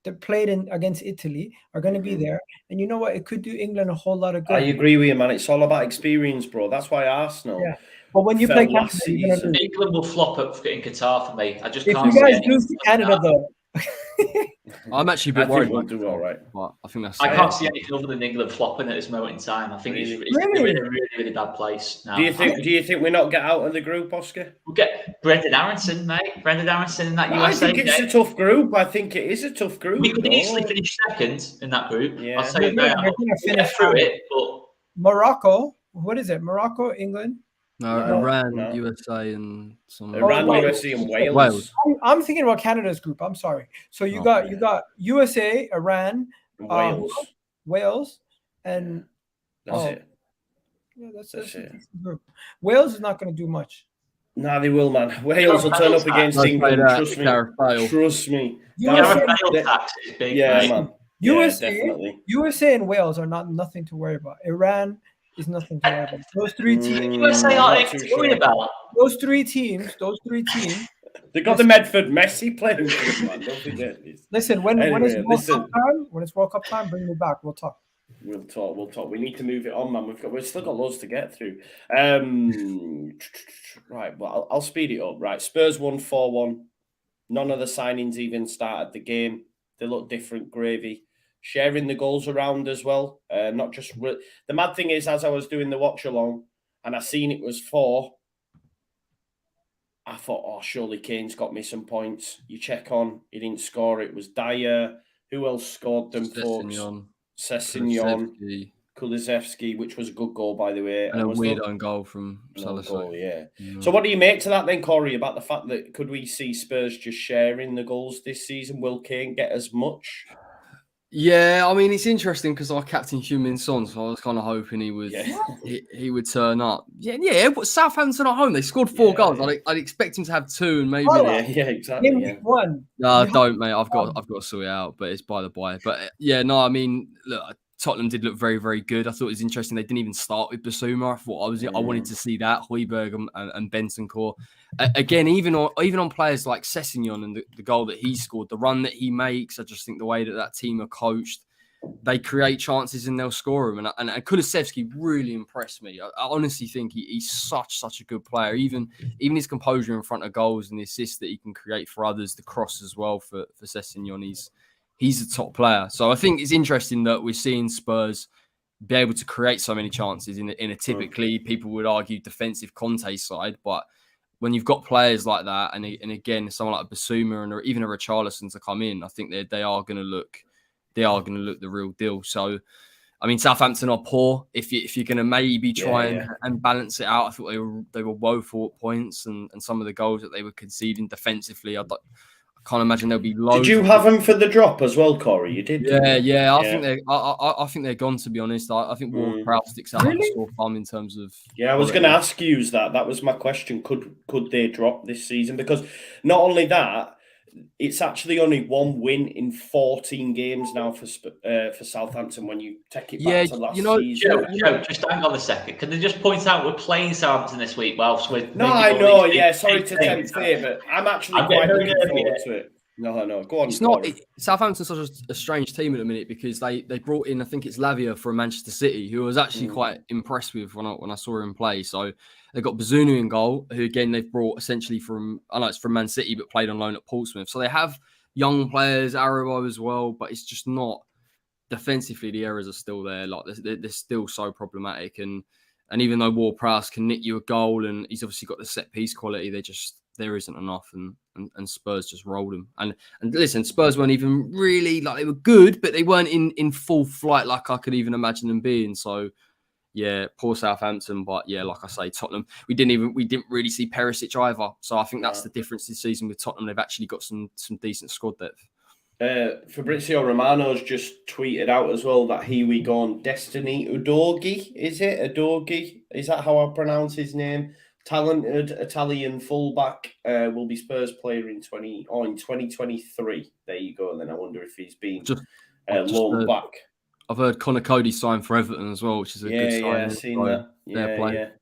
that played against Italy, are going to be there. And you know what? It could do England a whole lot of good. I agree with you, man. It's all about experience, bro. That's why Arsenal. Yeah. But when you play last season, England will flop in Qatar for me. I just if can't. You guys lose to Canada, though. I'm actually a bit worried. We'll do all right. But I think that's. I can't see anything other than England flopping at this moment in time. I think it's in a really, really bad place now. Do you think we not get out of the group, Oscar? We'll get Brendan Aronson, mate. Brendan Aronson in that USA. I think it's a tough group. I think it is a tough group. We could easily finish second in that group. Yeah. I'll say We're going to finish through it, but Morocco. What is it? Morocco, England. No, Iran, USA, and some Iran, USA, and Wales. I'm thinking about Canada's group. I'm sorry. So you got USA, Iran, Wales, and that's it. Yeah, that's it. Group. Wales is not going to do much. Nah, they will, man. Wales will turn up against England. Trust me. Yeah, man. USA and Wales are nothing to worry about. Iran is nothing to worry about. Those three teams. USA aren't anything to worry about. Those three teams. They got the Medford Messi playing for them, man. Don't forget this. Listen, when it's World Cup time, bring me back. We'll talk. We'll talk. We need to move it on, man. We've still got loads to get through. Right, well, I'll speed it up. Right, Spurs won 4-1. None of the signings even started the game. They look different, gravy. Sharing the goals around as well. Not just the mad thing is, as I was doing the watch along, and I seen it was 4. I thought, oh, surely Kane's got me some points. You check on, he didn't score. It was Dyer. Who else scored them, folks? Sessegnon, Kulusevski, which was a good goal, by the way. And a weird own goal from Salazar. Yeah. So what do you make to that then, Corey, about the fact that could we see Spurs just sharing the goals this season? Will Kane get as much? Yeah, I mean, it's interesting because our captain Heung-min Son, so I was kind of hoping he would he would turn up. Yeah, but Southampton at home, they scored 4 goals. I'd expect him to have 2 and maybe... exactly. One. No, don't, mate. I've got to sort it out, but it's by the by. But I mean, look, Tottenham did look very, very good. I thought it was interesting. They didn't even start with Basuma. I wanted to see that, Højbjerg and Bentancur. Again, even on players like Sessegnon and the goal that he scored, the run that he makes, I just think the way that team are coached, they create chances and they'll score them. And Kulusevski really impressed me. I honestly think he's such a good player. Even his composure in front of goals and the assists that he can create for others, the cross as well for Sessegnon, he's a top player. So I think it's interesting that we're seeing Spurs be able to create so many chances in a typically, people would argue, defensive Conte side. But when you've got players like that, and again, someone like Basuma and even a Richarlison to come in, I think they are going to look the real deal. So, I mean, Southampton are poor. If you're going to maybe try and balance it out, I thought they were woeful at points, and some of the goals that they were conceding defensively, I can't imagine there'll be loads. Did you have them for the drop as well, Corey? You did. Yeah. I think they're gone. To be honest, I think Ward-Prowse sticks out like a sore thumb in terms of. Yeah, I was going to ask you that. That was my question. Could they drop this season? Because not only that, it's actually only 1 win in 14 games now for Southampton when you take it back to last season. Joe, just hang on a second. Can they just point out we're playing Southampton this week whilst we're... No, I know, sorry to tempt fear, but I'm actually quite looking forward to it. No, go on. It's not. Southampton's such a strange team at the minute because they brought in, I think it's Lavia from Manchester City, who I was actually quite impressed with when I saw him play. So they got Bazunu in goal, who again they've brought essentially from, I know it's from Man City, but played on loan at Portsmouth. So they have young players, Arrow as well, but it's just not defensively. The errors are still there. Like they're still so problematic, and even though Ward-Prowse can nick you a goal, and he's obviously got the set piece quality, there isn't enough, and Spurs just rolled them. And listen, Spurs weren't even really, like, they were good, but they weren't in full flight like I could even imagine them being. So yeah, poor Southampton, but yeah, like I say, Tottenham, we didn't really see Perisic either. So I think that's the difference this season with Tottenham. They've actually got some decent squad depth. Fabrizio Romano's just tweeted out as well that here we go on Destiny Udogie. Is it Udogie? Is that how I pronounce his name? Talented Italian fullback will be Spurs player in 2023. There you go. And then I wonder if he's been loaned back. I've heard Connor Cody signed for Everton as well, which is a good sign. Yeah, I've seen that.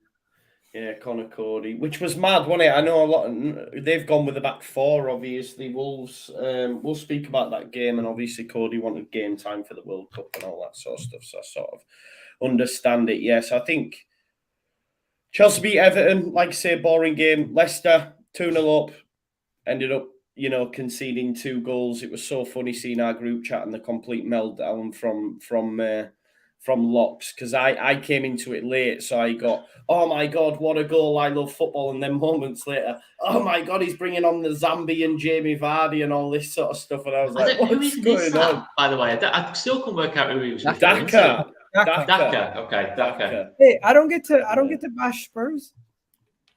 Yeah, Connor Cody, which was mad, wasn't it? I know a lot. They've gone with the back four, obviously. Wolves. We'll speak about that game, and obviously Cody wanted game time for the World Cup and all that sort of stuff. So I sort of understand it. Yes, I think Chelsea beat Everton. Like I say, boring game. Leicester 2-0 up. Ended up, conceding 2 goals. It was so funny seeing our group chat and the complete meltdown from Locks, because I came into it late, so I got, oh my God, what a goal, I love football, and then moments later, oh my God, he's bringing on the Zambian Jamie Vardy and all this sort of stuff, and I was like, what's going on? By the way, I still can't work out who he was. Daka. Okay, Daka. Hey, I don't get to bash Spurs.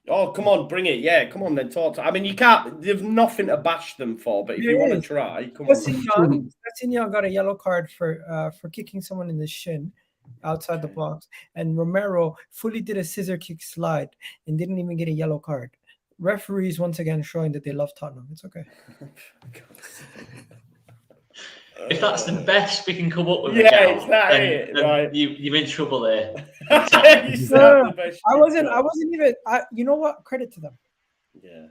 Oh, come on, bring it. Yeah, come on then, talk. I mean, you can't, there's nothing to bash them for, but if you want to try, come on. Sessegnon got a yellow card for kicking someone in the shin outside the box, and Romero fully did a scissor kick slide and didn't even get a yellow card. Referees once again showing that they love Tottenham. It's okay. If that's the best we can come up with, then right. You're in trouble there. I wasn't even. You know what? Credit to them. Yeah,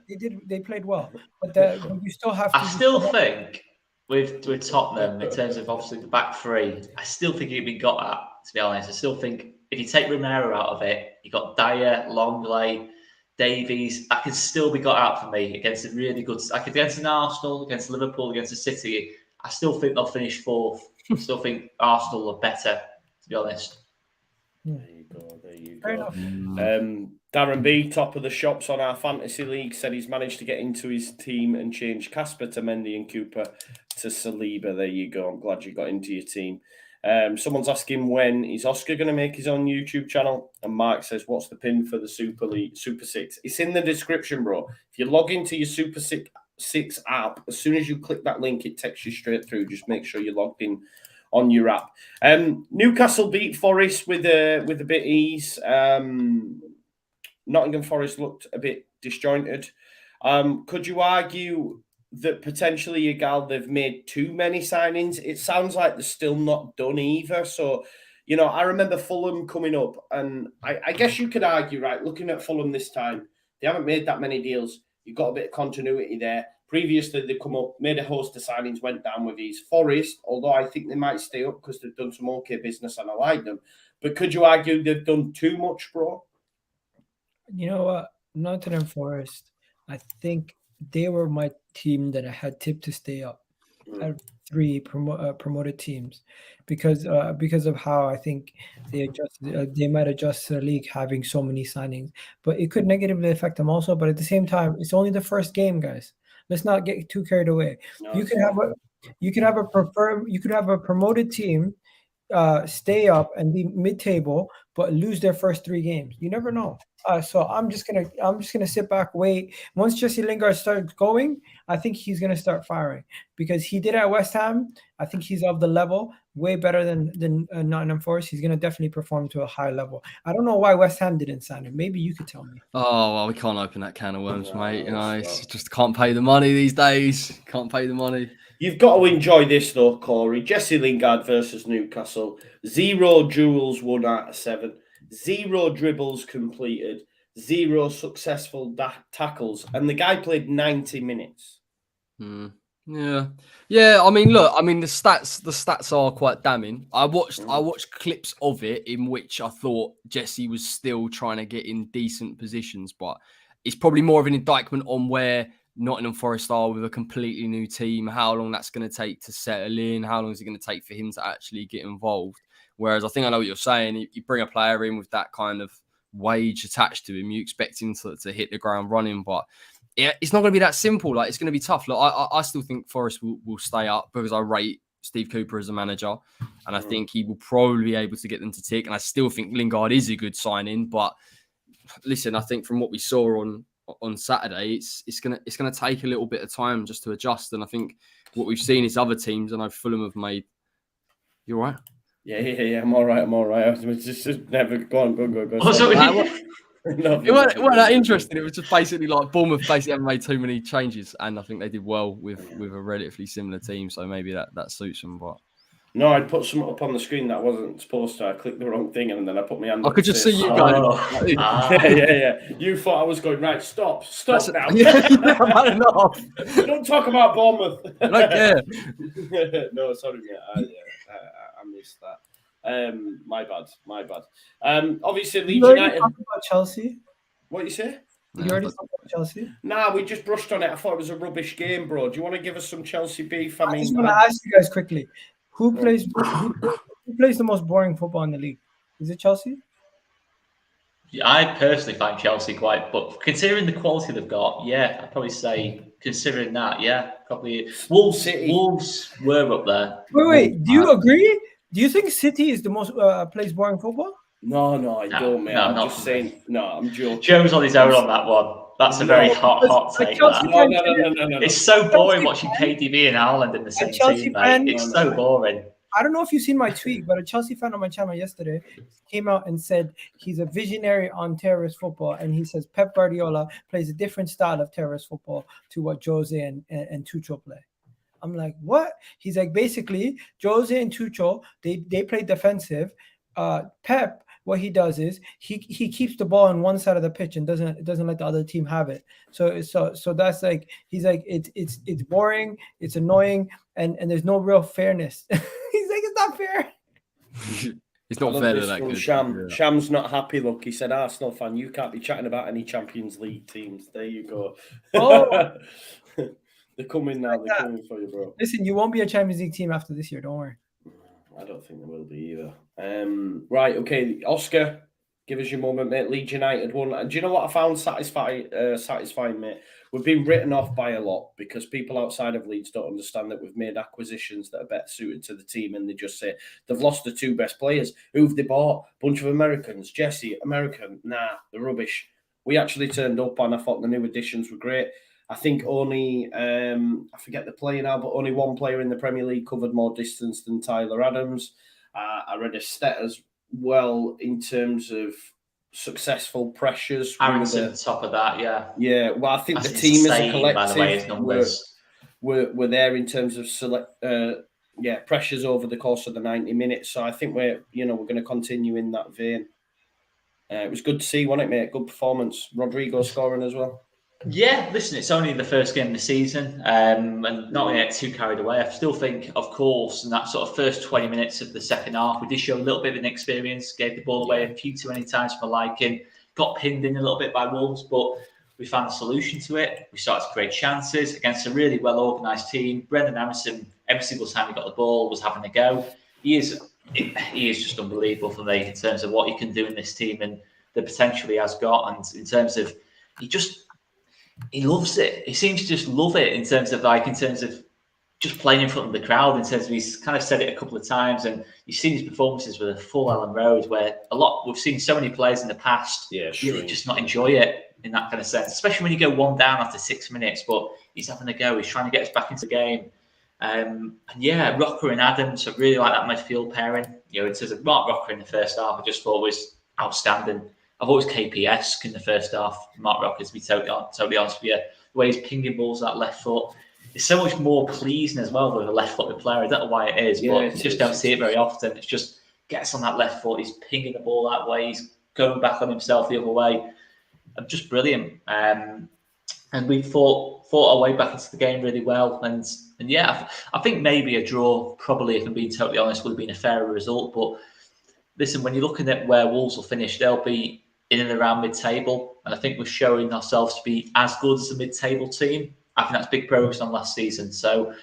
they played well, but you still have to. I still think with Tottenham, in terms of obviously the back three, I still think you've been got at. To be honest, I still think if you take Romero out of it, you got Dyer, Longley, Davies. That can still be got out for me against a really good. Like against an Arsenal, against Liverpool, against a City. I still think they'll finish 4th. I still think Arsenal are better, to be honest. There you go. Darren B, top of the shops on our fantasy league, said he's managed to get into his team and change Casper to Mendy and Cooper to Saliba. There you go. I'm glad you got into your team. Someone's asking, when is Oscar going to make his own YouTube channel? And Mark says, what's the pin for the Super 6? It's in the description, bro. If you log into your Super 6 app, as soon as you click that link, it takes you straight through. Just make sure you're logged in on your app. Newcastle beat Forest with a bit of ease. Nottingham Forest looked a bit disjointed. Could you argue that potentially, they've made too many signings? It sounds like they're still not done either. So, I remember Fulham coming up, and I guess you could argue, right, looking at Fulham this time, they haven't made that many deals. You've got a bit of continuity there. Previously, they come up, made a host of signings, went down with these. Forest, although I think they might stay up because they've done some okay business and I like them. But could you argue they've done too much, bro? You know what? Nottingham Forest, I think they were my team that I had tipped to stay up. I had 3 promoted teams because of how I think they might adjust to the league having so many signings, but it could negatively affect them also. But at the same time, it's only the first game, guys. Let's not get too carried away. No, you could have a promoted team stay up and be mid-table, but lose their first 3 games. You never know. So I'm just gonna sit back, wait. Once Jesse Lingard starts going, I think he's gonna start firing because he did at West Ham. I think he's of the level, way better than Nottingham Forest. He's gonna definitely perform to a high level. I don't know why West Ham didn't sign him. Maybe you could tell me. Oh well, we can't open that can of worms, mate. It's just can't pay the money these days. Can't pay the money. You've got to enjoy this though, Corey. Jesse Lingard versus Newcastle. 0 duels won out of 7. 0 dribbles completed, 0 successful tackles, and the guy played 90 minutes. Yeah. I mean, look. I mean, the stats are quite damning. I watched clips of it in which I thought Jesse was still trying to get in decent positions, but it's probably more of an indictment on where Nottingham Forest are with a completely new team. How long that's going to take to settle in? How long is it going to take for him to actually get involved? Whereas I think I know what you're saying. You bring a player in with that kind of wage attached to him, you expect him to hit the ground running. But it's not going to be that simple. Like, it's going to be tough. Look, I still think Forest will stay up because I rate Steve Cooper as a manager. And I think he will probably be able to get them to tick. And I still think Lingard is a good signing. But listen, I think from what we saw on Saturday, it's gonna take a little bit of time just to adjust. And I think what we've seen is other teams. I know Fulham have made. You all right? Yeah. I'm all right. I was just never go on. Oh, sorry. It wasn't that interesting. It was just basically like Bournemouth basically haven't made too many changes, and I think they did well with a relatively similar team. So maybe that suits them. But No, I'd put something up on the screen that I wasn't supposed to. I clicked the wrong thing and then I put my hand I up could to just say see you sorry. going. Yeah. You thought I was going, right, stop now. Yeah, I've had enough. Don't talk about Bournemouth. I don't care. No, sorry, mate. I missed that. My bad. Obviously, You Leeds already United. talked about Chelsea. What you say? You already talked about Chelsea. Nah, we just brushed on it. I thought it was a rubbish game, bro. Do you want to give us some Chelsea beef? I just want to ask you guys quickly: who plays the most boring football in the league? Is it Chelsea? I personally find Chelsea quite, but considering the quality they've got, yeah, I'd probably say considering that, yeah, probably Wolves were up there. Wait. Do you agree? Do you think City is the most plays boring football? No, I don't, mate. I'm just saying. No, I'm joking. Joe's on his own on that one. That's a very hot take. No. It's so boring watching KDB and Haaland in the same team, mate. It's so boring. I don't know if you've seen my tweet, but a Chelsea fan on my channel yesterday came out and said he's a visionary on terrorist football, and he says Pep Guardiola plays a different style of terrorist football to what Jose and Tuchel play. I'm like, what? He's like, basically, Jose and Tuchel, they play defensive. Pep, what he does is he keeps the ball on one side of the pitch and doesn't let the other team have it. So that's like, he's like, it's boring, it's annoying, and there's no real fairness. He's like, it's not fair. It's not fair to that good. Sham's not happy. Look, he said, Arsenal fan, you can't be chatting about any Champions League teams. There you go. Oh. They're coming now. They're coming for you, bro. Listen, you won't be a Champions League team after this year. Don't worry. I don't think there will be either. Right, okay. Oscar, give us your moment, mate. Leeds United won. And do you know what I found satisfying, mate? We've been written off by a lot because people outside of Leeds don't understand that we've made acquisitions that are better suited to the team, and they just say they've lost the two best players. Who've they bought? Bunch of Americans. Jesse, American. Nah, they're rubbish. We actually turned up, and I thought the new additions were great. I think only, I forget the player now, but only one player in the Premier League covered more distance than Tyler Adams. I read a stat as well in terms of successful pressures. Aaronson top of that, yeah. Yeah, well, I think That's the team insane, as a collective by the way, his numbers. Were there in terms of pressures over the course of the 90 minutes. So I think we're going to continue in that vein. It was good to see, wasn't it, mate? Good performance. Rodrigo scoring as well. Yeah, listen, it's only the first game of the season, and not going to get too carried away. I still think, of course, in that sort of first 20 minutes of the second half, we did show a little bit of inexperience, gave the ball away a few too many times for my liking, got pinned in a little bit by Wolves, but we found a solution to it. We started to create chances against a really well-organised team. Brendan Emerson, every single time he got the ball, was having a go. He is just unbelievable for me in terms of what he can do in this team and the potential he has got, and in terms of he loves it. He seems to just love it in terms of just playing in front of the crowd. In terms of, he's kind of said it a couple of times, and you've seen his performances with a full Ellen Road, where we've seen so many players in the past really just not enjoy it in that kind of sense, especially when you go one down after 6 minutes. But he's having a go. He's trying to get us back into the game. And yeah, Rocker and Adams, I really like that midfield pairing. In terms of Mark Rocker in the first half, I just thought was outstanding. I've always KP-esque in the first half. Mark Rocker, to be totally honest with you, the way he's pinging balls that left foot, it's so much more pleasing as well with a left-footed player. I don't know why it is, but you just don't see it very often. It's just gets on that left foot, he's pinging the ball that way, he's going back on himself the other way. Just brilliant. And we fought our way back into the game really well. And yeah, I think maybe a draw, probably, if I'm being totally honest, would have been a fairer result. But listen, when you're looking at where Wolves will finish, they'll be in and around mid-table, and I think we're showing ourselves to be as good as a mid-table team. I think that's big progress on last season. So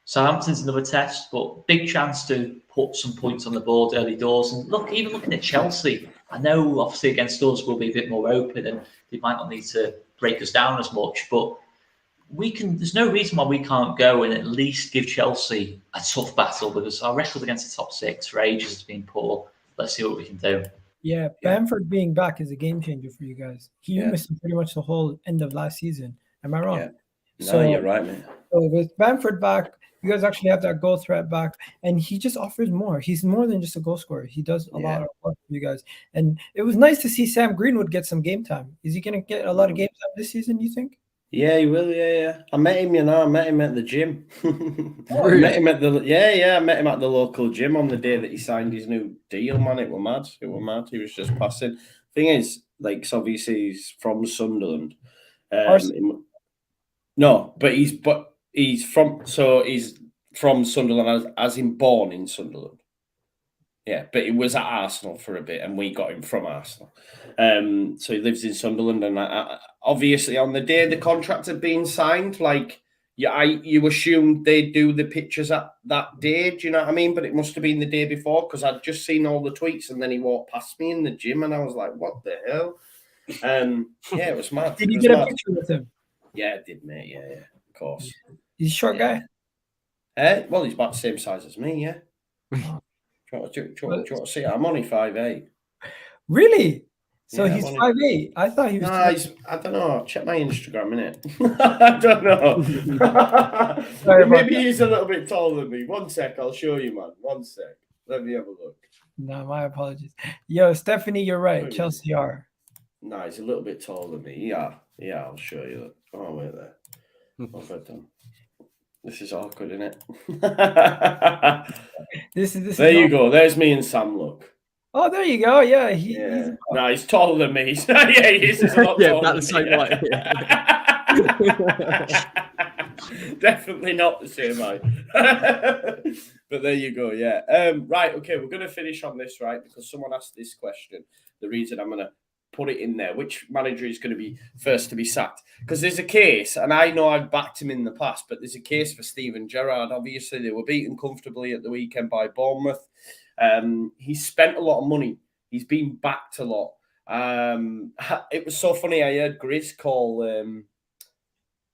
Southampton's another test, but big chance to put some points on the board early doors. And even looking at Chelsea, I know obviously against us we'll be a bit more open and they might not need to break us down as much, but there's no reason why we can't go and at least give Chelsea a tough battle, because our record against the top six for ages has been poor. Let's see what we can do. Yeah, Bamford being back is a game changer for you guys. He missed pretty much the whole end of last season. Am I wrong? Yeah. No, you're right, man. So with Bamford back, you guys actually have that goal threat back, and he just offers more. He's more than just a goal scorer. He does a lot of work for you guys. And it was nice to see Sam Greenwood get some game time. Is he going to get a lot of game time this season, you think? Yeah, he will. Yeah. I met him. I met him at the gym. Really? I met him at the I met him at the local gym on the day that he signed his new deal. Man, it was mad. He was just passing. Thing is, like, so obviously he's from Sunderland. No, but he's from Sunderland as in born in Sunderland. Yeah, but he was at Arsenal for a bit, and we got him from Arsenal. So he lives in Sunderland, and obviously on the day the contract had been signed, like you assumed they'd do the pictures at that day. Do you know what I mean? But it must have been the day before because I'd just seen all the tweets, and then he walked past me in the gym, and I was like, "What the hell?" Yeah, it was mad. Did you get a picture with him? Yeah, I did, mate. Yeah, of course. He's a short guy. Well, he's about the same size as me. Yeah. Do you want to see? I'm only 5'8". Really? So he's 5'8". I thought he was. I don't know. Check my Instagram, innit? I don't know. Maybe he's a little bit taller than me. One sec, I'll show you, man. One sec. Let me have a look. No, my apologies. Yo, Stephanie, you're right. Chelsea are. No, he's a little bit taller than me. Yeah, I'll show you that. Oh, wait there. What have I done? This is awkward, isn't it? There you go. There's me and Sam. Look. Oh, there you go. Yeah, he's taller than me. Yeah, he is. He's a lot taller about the same height. Definitely not the same height. But there you go. Yeah. Right. Okay. We're going to finish on this, right? Because someone asked this question. The reason I'm going to put it in there, which manager is going to be first to be sacked? Because there's a case, and I know I've backed him in the past, but there's a case for Steven Gerrard. Obviously, they were beaten comfortably at the weekend by Bournemouth. He spent a lot of money. He's been backed a lot. It was so funny. I heard Grizz call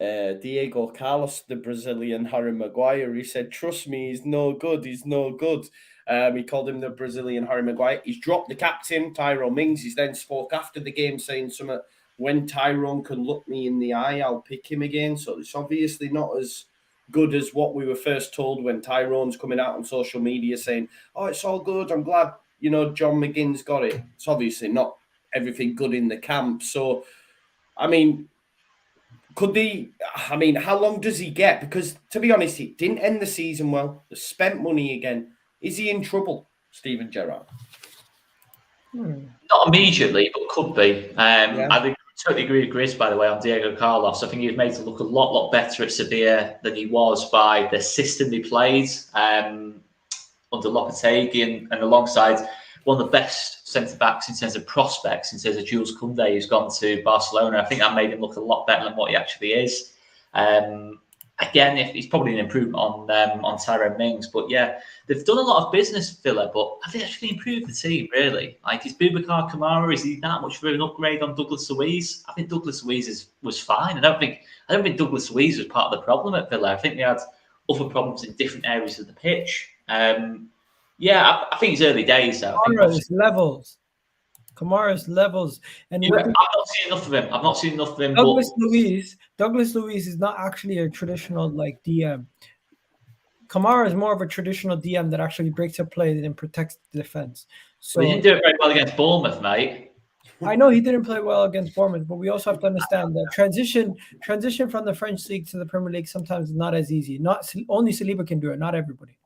Diego Carlos the Brazilian Harry Maguire. He said, "Trust me, he's no good. He's no good." He called him the Brazilian Harry Maguire. He's dropped the captain, Tyrone Mings. He's then spoke after the game saying something, "When Tyrone can look me in the eye, I'll pick him again." So it's obviously not as good as what we were first told when Tyrone's coming out on social media saying, "Oh, it's all good. I'm glad, John McGinn's got it." It's obviously not everything good in the camp. So, I mean, how long does he get? Because, to be honest, he didn't end the season well. They spent money again. Is he in trouble, Steven Gerrard? Not immediately, but could be. I totally agree with Grizz, by the way, on Diego Carlos. I think he's made to look a lot better at Sevilla than he was by the system he played under Lopetegui and alongside one of the best centre-backs in terms of prospects, in terms of Jules Koundé, who's gone to Barcelona. I think that made him look a lot better than what he actually is. Again, he's probably an improvement on Tyrone Mings, but yeah, they've done a lot of business, Villa, but have they actually improved the team, really? Like, is Boubacar Kamara, is he that much of an upgrade on Douglas Luiz? I think Douglas Luiz was fine. I don't think Douglas Luiz was part of the problem at Villa. I think they had other problems in different areas of the pitch. I think it's early days, though. Kamara's levels. And I've not seen enough of him. Douglas Luiz is not actually a traditional DM. Kamara is more of a traditional DM that actually breaks up play and protects the defense. So he didn't do it very well against Bournemouth, mate. I know he didn't play well against Bournemouth, but we also have to understand that transition from the French league to the Premier League sometimes is not as easy. Not only Saliba can do it, not everybody.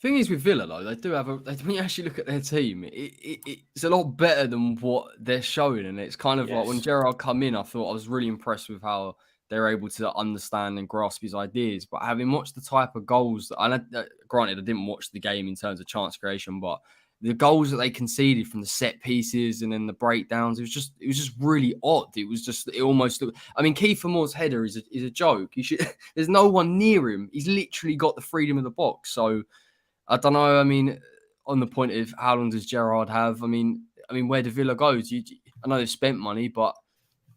Thing is with Villa, though, they do have when you actually look at their team, it's a lot better than what they're showing, and it's kind of like when Gerrard come in, I thought I was really impressed with how they're able to understand and grasp his ideas. But having watched the type of goals granted, I didn't watch the game in terms of chance creation, but the goals that they conceded from the set pieces and then the breakdowns, it was just really odd. It almost looked. I mean, Kiefer Moore's header is a joke. There's no one near him. He's literally got the freedom of the box. So. I don't know. I mean, on the point of how long does Gerrard have? I mean, where do Villa go? I know they've spent money, but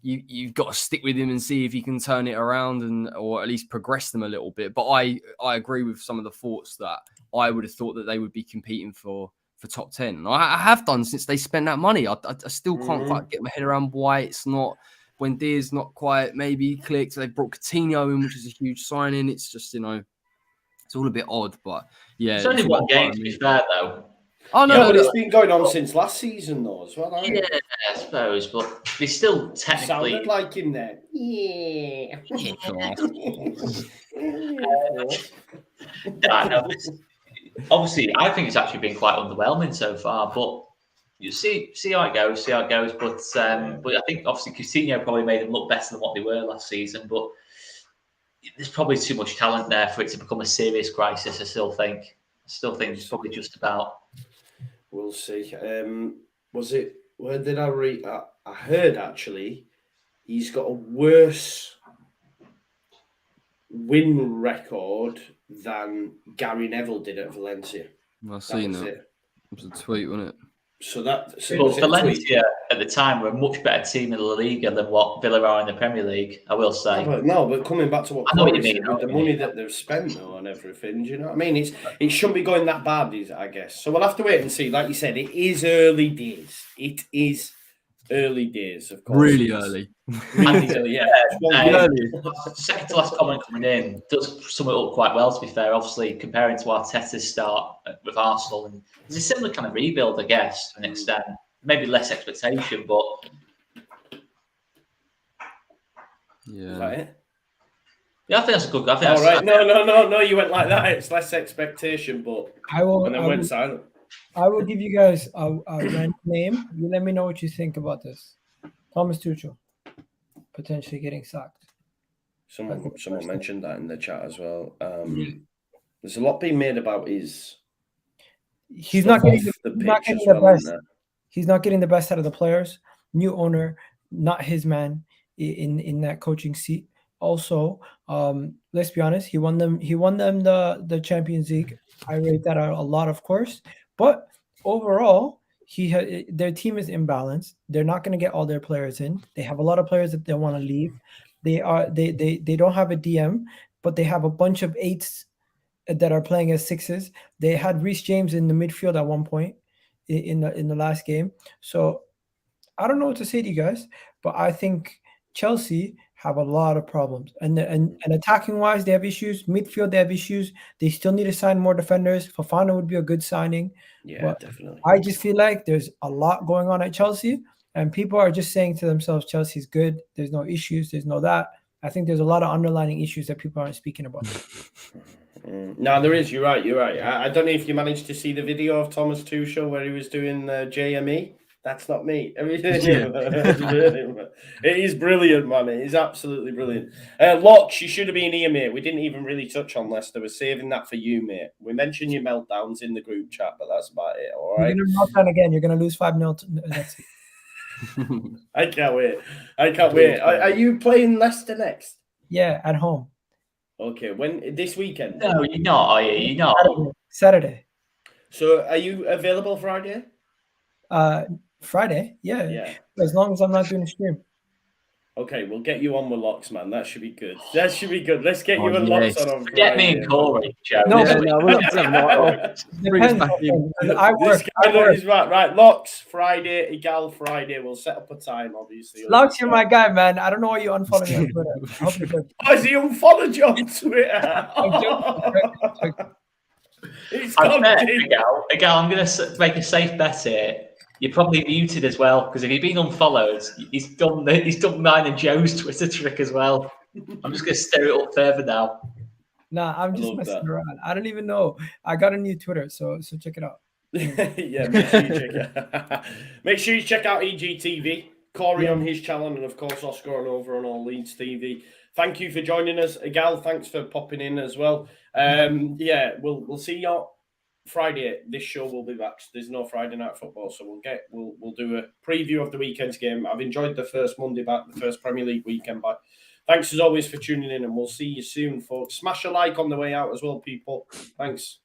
you've got to stick with him and see if he can turn it around or at least progress them a little bit. But I agree with some of the thoughts that I would have thought that they would be competing for top 10. And I have done since they spent that money. I still can't quite get my head around why it's not. When Deer's not quite maybe clicked. They brought Coutinho in, which is a huge signing. It's just it's all a bit odd, but yeah. It's only one game, to be fair, though. Oh no, yeah, but it's been going on since last season though, as well. Yeah, I suppose, but they still technically sounded like him there. Yeah. I know. Obviously, I think it's actually been quite underwhelming so far, but you see how it goes. But I think obviously Coutinho probably made them look better than what they were last season. But there's probably too much talent there for it to become a serious crisis. I still think it's probably just about. We'll see. Was it? Where did I read? I heard actually he's got a worse win record than Gary Neville did at Valencia. I've seen that. It was a tweet, wasn't it? Well, Valencia at the time were a much better team in La Liga than what Villa are in the Premier League, I will say. No, but coming back to what Corey said, with the money that they've spent though and everything, do you know what I mean? It shouldn't be going that bad, I guess. So we'll have to wait and see. Like you said, it is early days. It is early days, of course. Really early. Really early, yeah. Second to last comment coming in does sum it up quite well, to be fair. Obviously, comparing to Arteta's start with Arsenal, and it's a similar kind of rebuild, I guess, to an extent. Maybe less expectation, but yeah. Is that it? Yeah, I think that's a good. I think. All right. No. You went like that. It's less expectation, but and then went silent. I will give you guys a random name. You let me know what you think about this. Thomas Tuchel potentially getting sacked. Someone mentioned that in the chat as well. There's a lot being made about his. He's not getting the best. He's not getting the best out of the players. New owner, not his man in that coaching seat. Also, let's be honest, he won them the Champions League. I rate that out a lot, of course. But overall, their team is imbalanced. They're not going to get all their players in. They have a lot of players that they want to leave. They don't have a DM, but they have a bunch of 8s that are playing as 6s. They had Reece James in the midfield at one point in the last game. So I don't know what to say to you guys, but I think Chelsea have a lot of problems. And attacking wise, they have issues. Midfield, they have issues. They still need to sign more defenders. Fofana would be a good signing. Yeah, but definitely. I just feel like there's a lot going on at Chelsea, and people are just saying to themselves, Chelsea's good. There's no issues. There's no that. I think there's a lot of underlying issues that people aren't speaking about. No, there is. You're right. I don't know if you managed to see the video of Thomas Tuchel where he was doing JME. That's not me. It is brilliant, man. It is absolutely brilliant. Locks, you should have been here, mate. We didn't even really touch on Leicester. We're saving that for you, mate. We mentioned your meltdowns in the group chat, but that's about it. All right. You're going to meltdown again. You're going to lose 5-0. I can't wait. Are you playing Leicester next? Yeah, at home. Okay, when this weekend? No, you're not, are you? You're not. Saturday. So are you available Friday? Friday, yeah. As long as I'm not doing a stream. Okay, we'll get you on with Locks, man. That should be good. Let's get you and Locks on Friday. Get me and Corey, Joe. No, we'll have to have depends. I work. Right. Locks Friday, Igal Friday. We'll set up a time, obviously. Locks, you're my guy, man. I don't know why you unfollowed me on Twitter. I hope you're good. Why is he unfollowed you on Twitter? Igal, I'm going to make a safe bet here. You're probably muted as well, because if you've been unfollowed, he's done mine and Joe's Twitter trick as well. I'm just going to stir it up further now. Nah, I'm just messing around. I don't even know. I got a new Twitter, so check it out. Yeah, make sure you check it. Make sure you check out EGTV, Corey on his channel, and of course Oscar on over on All Leeds TV. Thank you for joining us, Igal. Thanks for popping in as well. We'll see you Friday. This show will be back. There's no Friday night football, so we'll do a preview of the weekend's game. I've enjoyed the first Monday back, the first Premier League weekend back. Thanks as always for tuning in, and we'll see you soon, folks. Smash a like on the way out as well, people. Thanks.